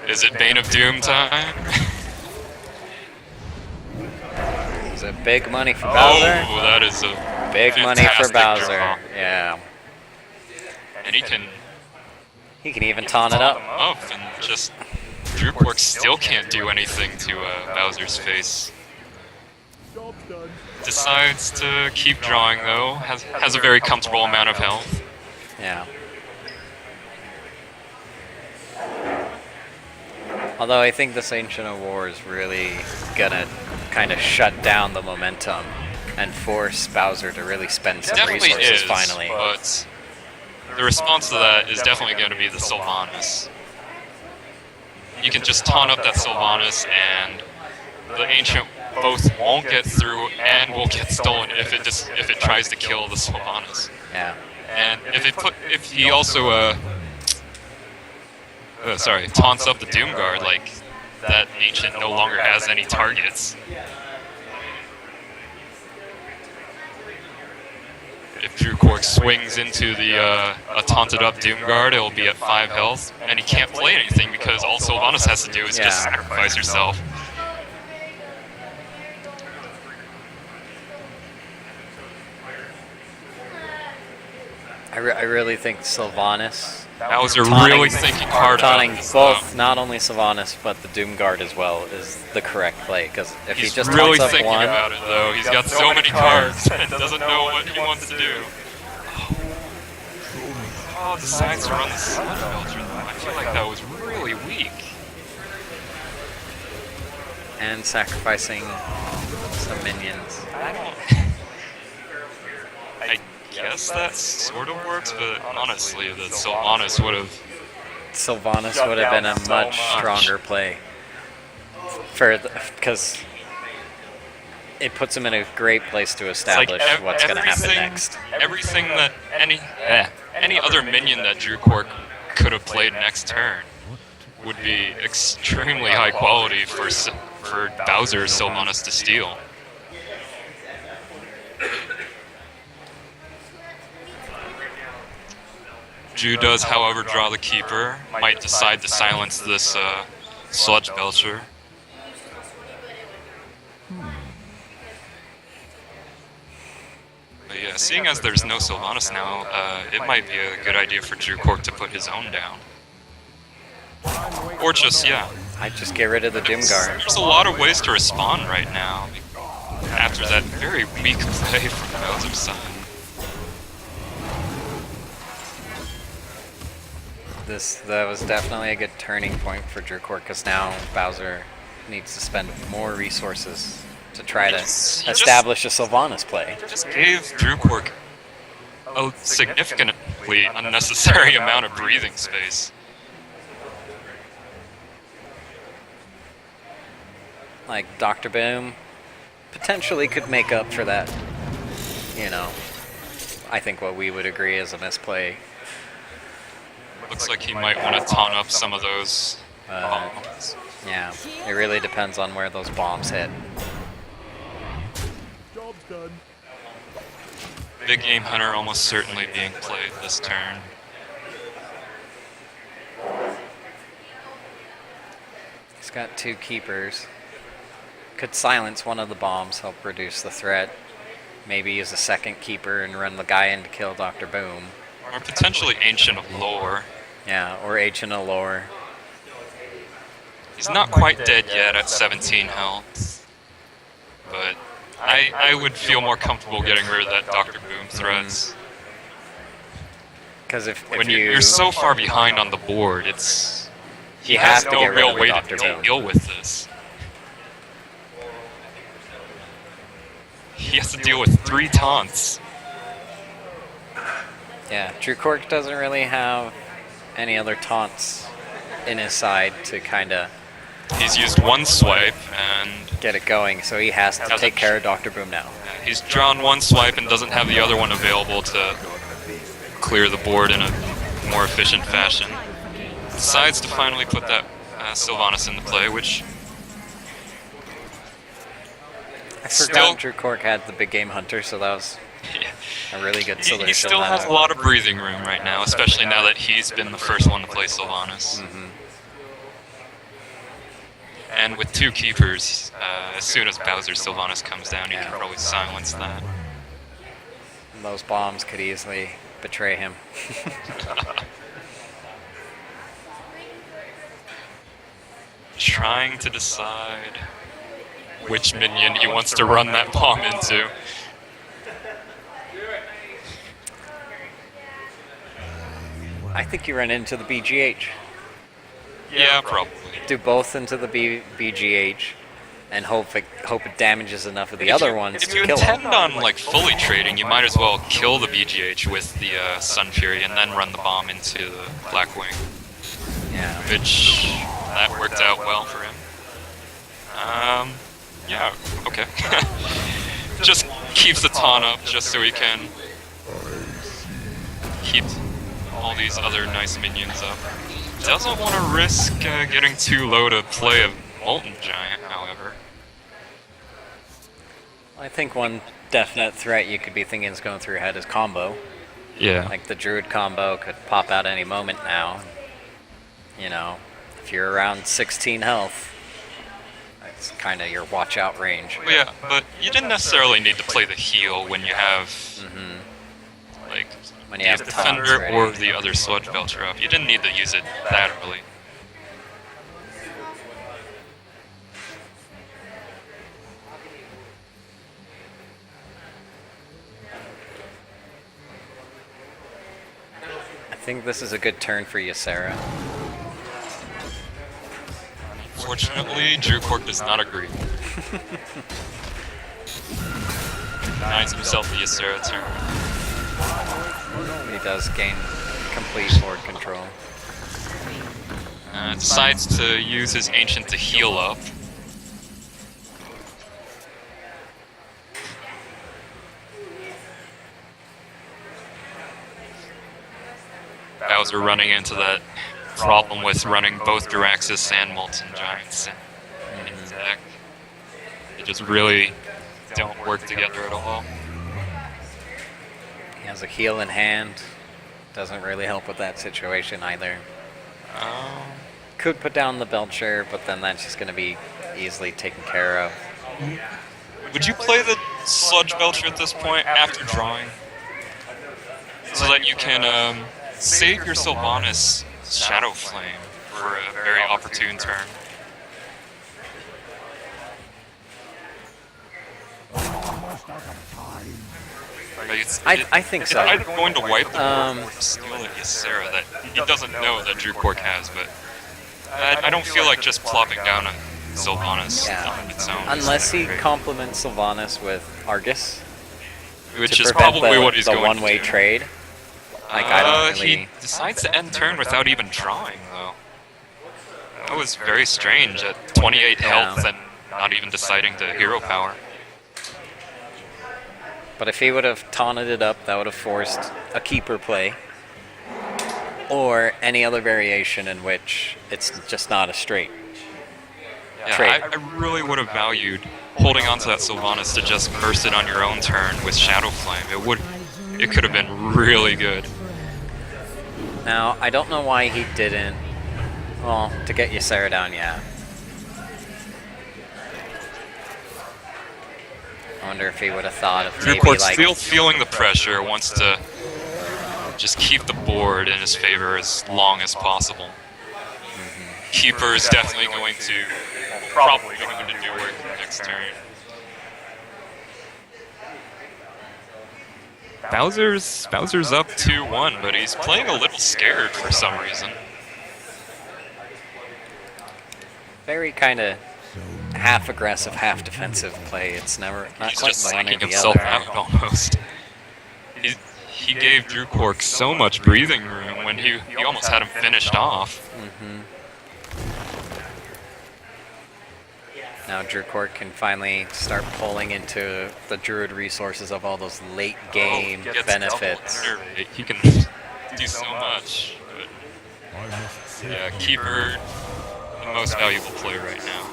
Speaker 2: Is it Bane of Doom time?
Speaker 1: Is it big money for
Speaker 2: Oh,
Speaker 1: Bowser?
Speaker 2: that is a
Speaker 1: Big money for
Speaker 2: fantastic
Speaker 1: Bowser.
Speaker 2: draw.
Speaker 1: Yeah.
Speaker 2: And he can
Speaker 1: He can even taunt it up.
Speaker 2: up and just Drew Quark still can't do anything to Bowser's face.
Speaker 3: Job's done.
Speaker 2: Decides to keep drawing though, has a very comfortable amount of health.
Speaker 1: Yeah. Although I think this Ancient of War is really gonna kind of shut down the momentum and force Bowser to really spend some
Speaker 2: Definitely
Speaker 1: resources
Speaker 2: is,
Speaker 1: finally.
Speaker 2: but the response to that is definitely going to be the Sylvanas. You can just taunt up that Sylvanas and the Ancient both won't get through and will get stolen if it tries to kill the Sylvanas.
Speaker 1: Yeah.
Speaker 2: And if he also taunts up the Doomguard, like that Ancient no longer has any targets. If Drew Quark swings into the a taunted up Doomguard, it'll be at 5 health, and he can't play anything because all Sylvanas has to do is just sacrifice herself.
Speaker 1: I really think Sylvanas
Speaker 2: Bowser
Speaker 1: taunting-
Speaker 2: really thinking hard about
Speaker 1: taunting
Speaker 2: this,
Speaker 1: both, not only Sylvanas, but the Doomguard as well, is the correct play. Because if
Speaker 2: He's
Speaker 1: he just
Speaker 2: really
Speaker 1: taunts up
Speaker 2: thinking
Speaker 1: one,
Speaker 2: about it, though. He's got so many cards and doesn't know what he wants to do. Oh, decides to run the Sludge Belcher, though. I feel like that was really weak.
Speaker 1: and sacrificing some minions.
Speaker 2: I guess that sort of works, but honestly, the Sylvanas would have...
Speaker 1: Sylvanas would have been a much stronger play. Because it puts him in a great place to establish what's going to happen next.
Speaker 2: Everything that any other minion that Drew Quark could have played next turn would be extremely high quality for Bowser Sylvanas to steal. Drew does, however, draw the keeper. Might decide to silence this Sludge Belcher. But yeah, seeing as there's no Sylvanas now, it might be a good idea for Drew Cork to put his own down. Or just, yeah.
Speaker 1: I'd just get rid of the Doomguard.
Speaker 2: There's a lot of ways to respond right now after that very weak play from Bowser's side.
Speaker 1: That was definitely a good turning point for Drew Cork, because now Bowser needs to spend more resources to try to establish a Sylvanas play.
Speaker 2: Just gave Drew Cork a significantly unnecessary amount of breathing space.
Speaker 1: Like, Dr. Boom potentially could make up for that, you know, I think what we would agree is a misplay.
Speaker 2: Looks like he might want to taunt up some of those bombs.
Speaker 1: Yeah, it really depends on where those bombs hit.
Speaker 3: Job's done.
Speaker 2: Big Game Hunter almost certainly being played this turn.
Speaker 1: He's got 2 keepers. Could silence one of the bombs, help reduce the threat. Maybe use a second keeper and run the guy in to kill Dr. Boom.
Speaker 2: Or potentially Ancient of Lore.
Speaker 1: Yeah, or Ancient Allure.
Speaker 2: He's not quite dead yet at 17 health. But I would feel more comfortable getting rid of that Dr. Boom threats.
Speaker 1: Because if
Speaker 2: When
Speaker 1: you...
Speaker 2: you're so far behind on the board, it's...
Speaker 1: He has to
Speaker 2: no
Speaker 1: get rid
Speaker 2: real
Speaker 1: of the
Speaker 2: way
Speaker 1: Dr.
Speaker 2: to
Speaker 1: Boom.
Speaker 2: deal with this. He has to deal with 3 taunts.
Speaker 1: Yeah, Drew Cork doesn't really have any other taunts in his side to kind of
Speaker 2: He's used 1 swipe, and
Speaker 1: get it going, so he has to take care of Dr. Boom now.
Speaker 2: he's drawn 1 swipe and doesn't have the other one available to clear the board in a more efficient fashion. Decides to finally put that Sylvanas into play, which
Speaker 1: I
Speaker 2: Still-
Speaker 1: forgot Drew Cork had the Big Game Hunter, so that was a really good solution.
Speaker 2: he still has a lot of breathing room right now, especially now that he's been the first one to play Sylvanas. And with 2 keepers, as soon as Bowser's Sylvanas comes down, he can probably silence that.
Speaker 1: Those bombs could easily betray him.
Speaker 2: Trying to decide which minion he wants to run that bomb into.
Speaker 1: I think you run into the BGH.
Speaker 2: Yeah, probably.
Speaker 1: Do both into the BGH and hope it damages enough of the other ones
Speaker 2: If
Speaker 1: to
Speaker 2: you
Speaker 1: kill
Speaker 2: intend
Speaker 1: them.
Speaker 2: on like fully trading, you might as well kill the BGH with the Sun Fury and then run the bomb into the Blackwing,
Speaker 1: Yeah.
Speaker 2: which that worked out well for him. Yeah, okay. Just keeps the taunt up just so he can keep all these other nice minions up. Doesn't want to risk getting too low to play a Molten Giant, however.
Speaker 1: I think one definite threat you could be thinking is going through your head is combo.
Speaker 2: Yeah.
Speaker 1: Like the Druid combo could pop out any moment now. You know, if you're around 16 health, that's kind of your watch out range.
Speaker 2: Well, yeah, but you didn't necessarily need to play the heal when you have like
Speaker 1: When you
Speaker 2: the
Speaker 1: have taunts
Speaker 2: defender
Speaker 1: ready.
Speaker 2: or the other Sludge Belcher up. You didn't need to use it that early.
Speaker 1: I think this is a good turn for you, Sarah.
Speaker 2: Fortunately, Drew Cork does not agree. Denies himself the Ysera turn.
Speaker 1: He does gain complete board control.
Speaker 2: Decides to use his Ancient to heal up. Bowser running into that problem with running both Duraxis and Molten Giants in his deck. They just really don't work together at all.
Speaker 1: He has a heal in hand. doesn't really help with that situation either.
Speaker 2: Um,
Speaker 1: Could put down the Belcher, but then that's just going to be easily taken care of.
Speaker 2: would you play the Sludge Belcher at this point after drawing? So that you can save your Sylvanas Shadow Flame for a very opportune turn. Like
Speaker 1: I think so.
Speaker 2: It's either going to wipe the board or steal it Ysera that he doesn't know that Drew Cork has, but I don't feel like just plopping down on Sylvanas on its own.
Speaker 1: Unless he
Speaker 2: Great.
Speaker 1: complements Sylvanas with Argus,
Speaker 2: Which
Speaker 1: to
Speaker 2: is
Speaker 1: prevent
Speaker 2: probably
Speaker 1: the,
Speaker 2: what he's
Speaker 1: the
Speaker 2: going
Speaker 1: one-way
Speaker 2: to do.
Speaker 1: trade. Like, I don't really...
Speaker 2: He decides to end turn without even drawing, though. That was very strange at 28 health and not even deciding to hero power.
Speaker 1: But if he would have taunted it up, that would have forced a keeper play. Or any other variation in which it's just not a straight
Speaker 2: Yeah,
Speaker 1: trade.
Speaker 2: I really would have valued holding onto that Sylvanas to just burst it on your own turn with Shadow Flame. It could have been really good.
Speaker 1: Now, I don't know why he didn't... Well, to get Ysera down, yeah. I wonder if he would have thought of
Speaker 2: Drew
Speaker 1: maybe
Speaker 2: Cork's
Speaker 1: like...
Speaker 2: still feeling the pressure, wants to just keep the board in his favor as long as possible. Keeper is definitely going to probably going to do work next turn. Bowser's up 2-1, but he's playing a little scared for some reason.
Speaker 1: Very kind of half aggressive, half defensive play. It's never not
Speaker 2: He's
Speaker 1: quite
Speaker 2: just
Speaker 1: the one or
Speaker 2: psyching
Speaker 1: the
Speaker 2: himself
Speaker 1: other.
Speaker 2: out almost. He gave Drew Cork so much breathing room when he almost had him finished off.
Speaker 1: Now Drew Cork can finally start pulling into the Druid resources of all those late game
Speaker 2: Gets
Speaker 1: benefits.
Speaker 2: double innervate. He can do so much. But
Speaker 3: I must say,
Speaker 2: yeah, Keeper, the most valuable play right now.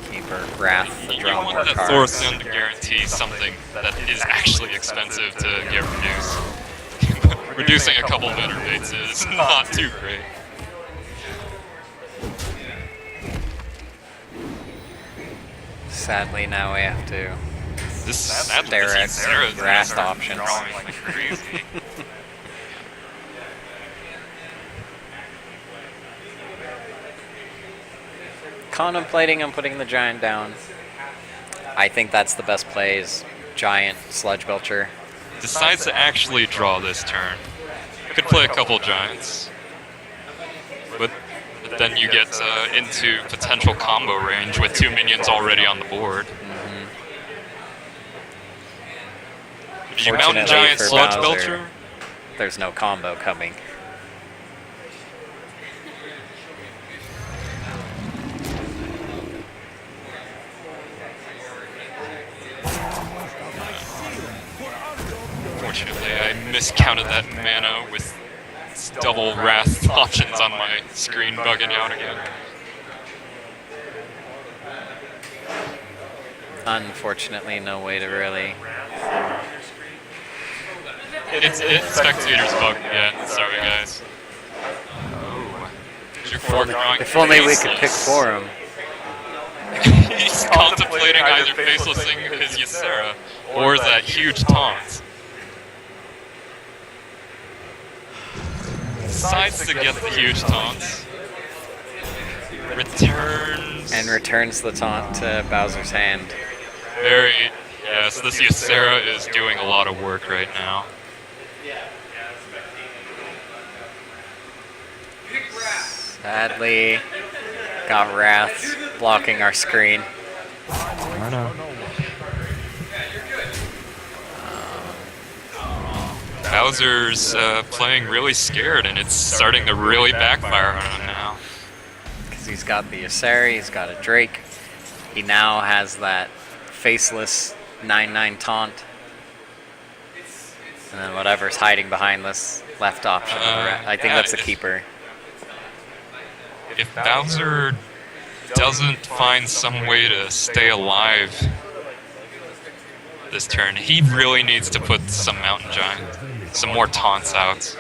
Speaker 1: Keeper, Wrath, the
Speaker 2: You
Speaker 1: draw
Speaker 2: want
Speaker 1: more
Speaker 2: that
Speaker 1: cards.
Speaker 2: Thorstone to guarantee something that is actually expensive to get reduced. Reducing a couple of innervates is not too great.
Speaker 1: Sadly, now we have to
Speaker 2: This
Speaker 1: stare at
Speaker 2: Ysera's gonna
Speaker 1: Wrath
Speaker 2: start
Speaker 1: options.
Speaker 2: drawing like crazy.
Speaker 1: contemplating on putting the Giant down. I think that's the best play is Giant, Sludge Belcher.
Speaker 2: Decides to actually draw this turn. Could play a couple Giants. But then you get into potential combo range with 2 minions already on the board. Did you Mountain
Speaker 1: Fortunately
Speaker 2: Giant
Speaker 1: for
Speaker 2: Sludge
Speaker 1: Bowser,
Speaker 2: Belcher?
Speaker 1: There's no combo coming.
Speaker 2: Fortunately, I miscounted that mana with double Wrath options on my screen bugging out again.
Speaker 1: Unfortunately, no way to really...
Speaker 2: It's Spectator's bug again. Sorry, guys. Oh. Drew Cork drawing
Speaker 1: If only we could pick
Speaker 2: Faceless.
Speaker 1: for him.
Speaker 2: He's contemplating either facelessing his Ysera or that huge taunt. Decides to get the huge taunt. Returns.
Speaker 1: And returns the taunt to Bowser's hand.
Speaker 2: Very. Yes, this Ysera is doing a lot of work right now.
Speaker 1: Sadly, got Wrath blocking our screen.
Speaker 2: I know. Bowser's playing really scared, and it's starting to really backfire on him now.
Speaker 1: Because he's got the Ysera, he's got a Drake. He now has that faceless 9/9 taunt. And then whatever's hiding behind this left option. I think
Speaker 2: yeah,
Speaker 1: that's a
Speaker 2: if-
Speaker 1: keeper.
Speaker 2: If Bowser doesn't find some way to stay alive this turn, he really needs to put some Mountain Giant. some more taunts out.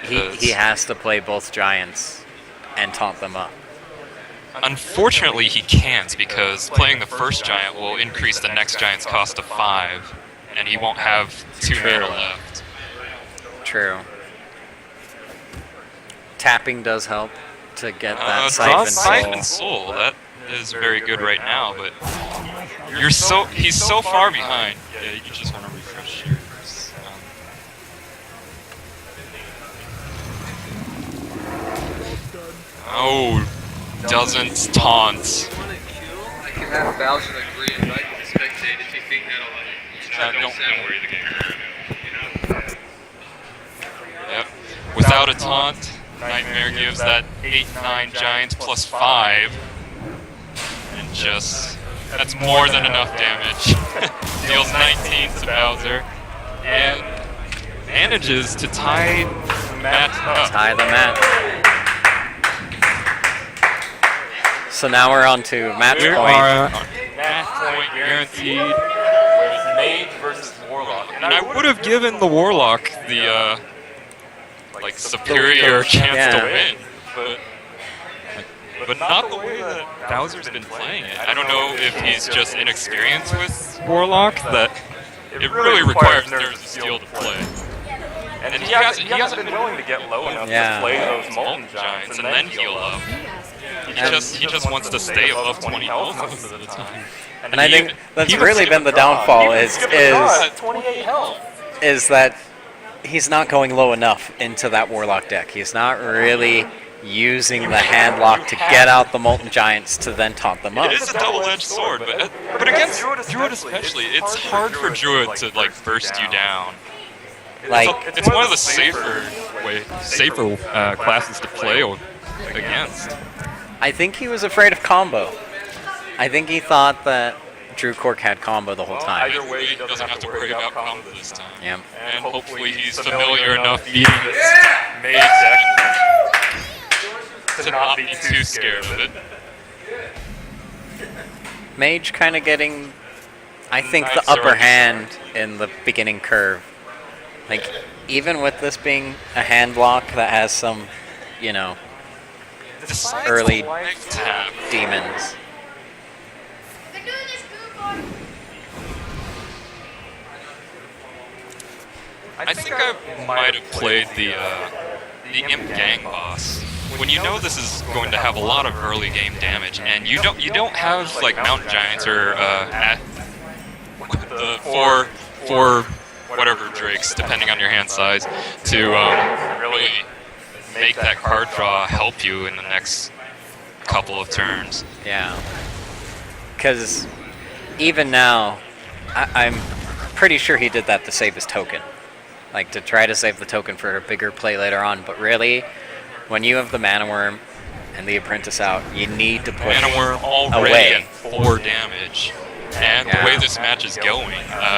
Speaker 1: He has to play both giants and taunt them up.
Speaker 2: Unfortunately, he can't because playing the first giant will increase the next giant's cost to 5, and he won't have 2 mana left.
Speaker 1: True. Tapping does help to get that
Speaker 2: Draws
Speaker 1: Siphon Soul.
Speaker 2: Soul. That is very good right now, but he's so far behind. Yeah, you just want to refresh yours. Oh, doesn't taunt.
Speaker 6: I can have Bowser agree and I can spectate if you think that'll
Speaker 2: Don't worry the game. Yep. Without a taunt, Nightmare gives that 8/9 giants plus 5, and just that's more than enough damage. Deals 19 to Bowser, and manages to tie Matt up.
Speaker 1: Tie the mat. So now we're on to match
Speaker 2: We
Speaker 1: point.
Speaker 2: are match point guaranteed. With Mage versus Warlock, and I would have given the Warlock the like superior chance to win, but not the way that Bowser's been playing it. I don't know if he's just inexperienced with Warlock, that it really requires Nerves of Steel to play. And he hasn't been willing to get low enough to play those Molten Giants and then heal up. He just wants to stay above 20 health most of the time.
Speaker 1: And I think that's really been the downfall is
Speaker 2: 28 health.
Speaker 1: that he's not going low enough into that Warlock deck. He's not really using the handlock to get out the Molten Giants to then taunt them up.
Speaker 2: It is a double-edged sword, but against Druid especially, it's hard for Druid to like burst you down.
Speaker 1: Like,
Speaker 2: It's one of the safer classes to play against.
Speaker 1: I think he was afraid of combo. I think he thought that Drew Cork had combo the whole time.
Speaker 2: Either way, he doesn't have to worry about combo this time.
Speaker 1: Yeah.
Speaker 2: And hopefully he's familiar enough beating this Mage deck to not be too scared of it.
Speaker 1: Mage kind of getting, I think, the
Speaker 2: Knives
Speaker 1: upper
Speaker 2: are-
Speaker 1: hand in the beginning curve. Like, even with this being a hand lock that has some, you know, early
Speaker 2: tap.
Speaker 1: demons.
Speaker 2: I think I might have played the Imp Gang boss. When you know this is going to have a lot of early game damage, and you don't have like Mountain Giants or the four whatever drakes, depending on your hand size, to really make that card draw help you in the next couple of turns.
Speaker 1: Yeah. Because even now, I'm pretty sure he did that to save his token. Like, to try to save the token for a bigger play later on. But really, when you have the Mana Worm and the Apprentice out, you need to push
Speaker 2: Mana Worm already
Speaker 1: away.
Speaker 2: at 4 damage. And the way this match is going,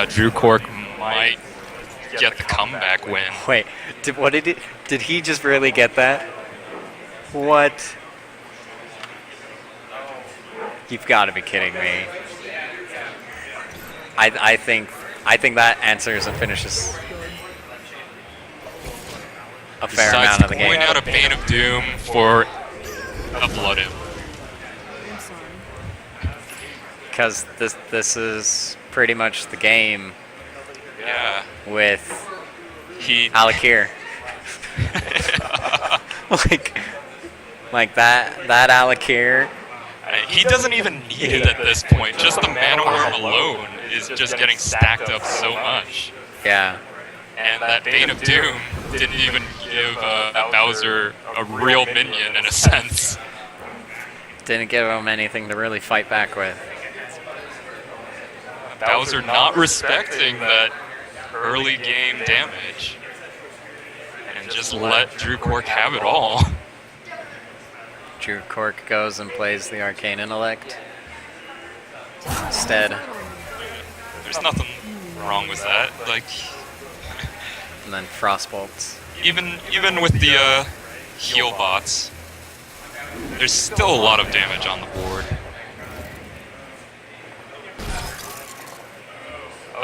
Speaker 2: Drew Cork might get the comeback win.
Speaker 1: Wait, did he just really get that? What? You've got to be kidding me. I think that answers and finishes a fair
Speaker 2: Besides
Speaker 1: amount of the
Speaker 2: going
Speaker 1: game.
Speaker 2: out a Bane of Doom for a Blood Imp.
Speaker 1: Because this is pretty much the game
Speaker 2: Yeah.
Speaker 1: with
Speaker 2: He
Speaker 1: Alakir. like that Alakir.
Speaker 2: he doesn't even need it at this point. Just the Mana Worm alone is just getting stacked up so much.
Speaker 1: Yeah.
Speaker 2: And that Bane of Doom didn't even give Bowser a real minion in a sense.
Speaker 1: Didn't give him anything to really fight back with.
Speaker 2: Bowser not respecting that early game damage. And just let Drew Cork have it all.
Speaker 1: Drew Cork goes and plays the Arcane Intellect instead.
Speaker 2: There's nothing wrong with that. Like,
Speaker 1: And then Frostbolts.
Speaker 2: even with the heal bots, there's still a lot of damage on the board.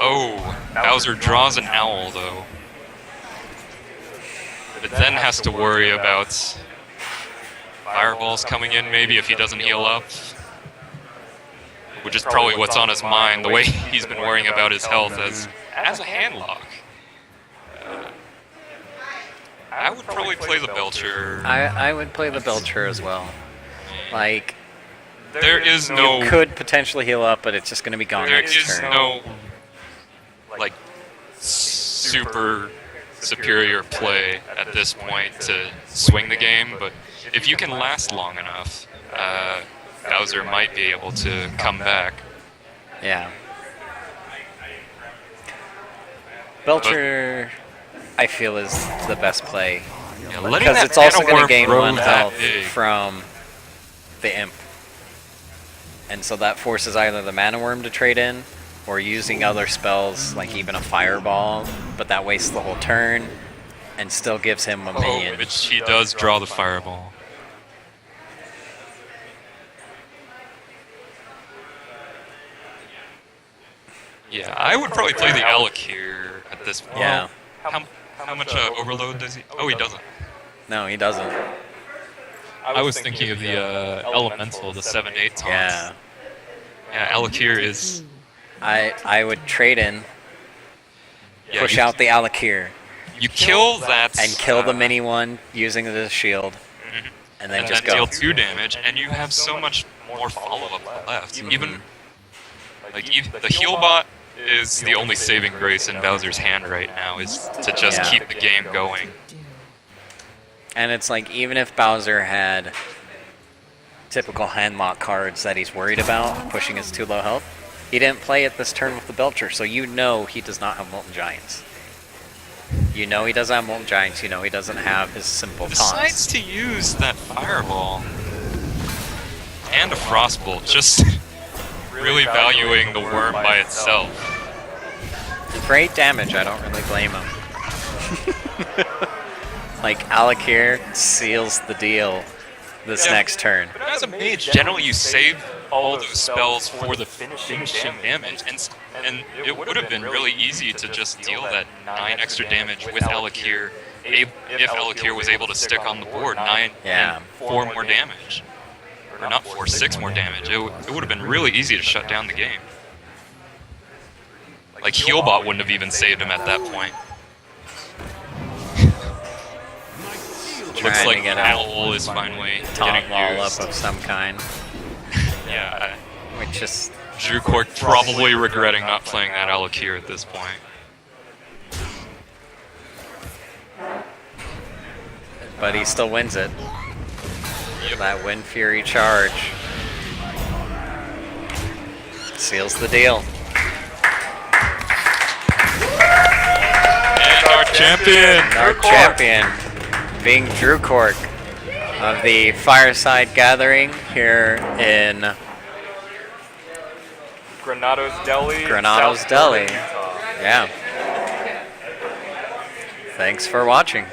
Speaker 2: Oh, Bowser draws an owl though. but then has to worry about fireballs coming in maybe if he doesn't heal up. Which is probably what's on his mind, the way he's been worrying about his health as a handlock. I would probably play the Belcher.
Speaker 1: I would play the Belcher as well. Like,
Speaker 2: There is no...
Speaker 1: you could potentially heal up, but it's just going to be gone
Speaker 2: There
Speaker 1: next
Speaker 2: is
Speaker 1: turn.
Speaker 2: no, like, super superior play at this point to swing the game, but if you can last long enough, Bowser might be able to come back.
Speaker 1: Yeah. Belcher, I feel, is the best play.
Speaker 2: Yeah, letting
Speaker 1: Because
Speaker 2: that
Speaker 1: it's also going
Speaker 2: Mana
Speaker 1: to gain
Speaker 2: Worm grow
Speaker 1: 1
Speaker 2: that
Speaker 1: health
Speaker 2: big.
Speaker 1: from the Imp. And so that forces either the Mana Worm to trade in, or using other spells, like even a Fireball, but that wastes the whole turn, and still gives him a minion.
Speaker 2: Which he does draw the Fireball. Yeah, I would probably play the Alec here at this point.
Speaker 1: Yeah.
Speaker 2: How much overload does he? Oh, he doesn't.
Speaker 1: No, he doesn't.
Speaker 2: I was thinking of the elemental, the 7/8 taunts.
Speaker 1: Yeah.
Speaker 2: Yeah, Alakir is.
Speaker 1: I would trade in,
Speaker 2: Yeah,
Speaker 1: push
Speaker 2: you,
Speaker 1: out the Alakir,
Speaker 2: You kill that.
Speaker 1: and kill the mini one using the shield, and then
Speaker 2: and
Speaker 1: just
Speaker 2: then
Speaker 1: go.
Speaker 2: deal 2 damage, and you have so much more follow-up left. Even the heal bot is the only saving grace in Bowser's hand right now, is to just
Speaker 1: Yeah.
Speaker 2: keep the game going.
Speaker 1: And it's like, even if Bowser had typical handlock cards that he's worried about, pushing his too low health, he didn't play it this turn with the Belcher, so you know he does not have Molten Giants. You know he doesn't have Molten Giants, you know he doesn't have his simple
Speaker 2: Decides
Speaker 1: taunts.
Speaker 2: to use that Fireball and a Frostbolt, just really valuing the worm by itself.
Speaker 1: For 8 damage, I don't really blame him. Like, Alakir seals the deal this
Speaker 2: Yeah.
Speaker 1: next turn.
Speaker 2: But as a mage, generally you save all those spells for the finishing damage, and it would have been really easy to just deal that 9 extra damage with Alakir, if Alakir was able to stick on the board 9
Speaker 1: Yeah.
Speaker 2: and 4 more damage. Or not 4, 6 more damage. It would have been really easy to shut down the game. Like, Healbot wouldn't have even saved him at that point. Looks
Speaker 1: Trying
Speaker 2: like
Speaker 1: to get
Speaker 2: Owl is finally
Speaker 1: Taunt
Speaker 2: getting
Speaker 1: wall
Speaker 2: used.
Speaker 1: up of some kind,
Speaker 2: Yeah,
Speaker 1: which is...
Speaker 2: Drew Cork probably regretting not playing that Alakir at this point.
Speaker 1: But he still wins it.
Speaker 2: Yep.
Speaker 1: That Wind Fury charge seals the deal.
Speaker 2: And our champion!
Speaker 1: Our champion being Drew Cork of the Fireside Gathering here in
Speaker 4: Granato's Deli.
Speaker 1: Granato's
Speaker 4: South
Speaker 1: Deli.
Speaker 4: Florida, Utah.
Speaker 1: Yeah. Thanks for watching.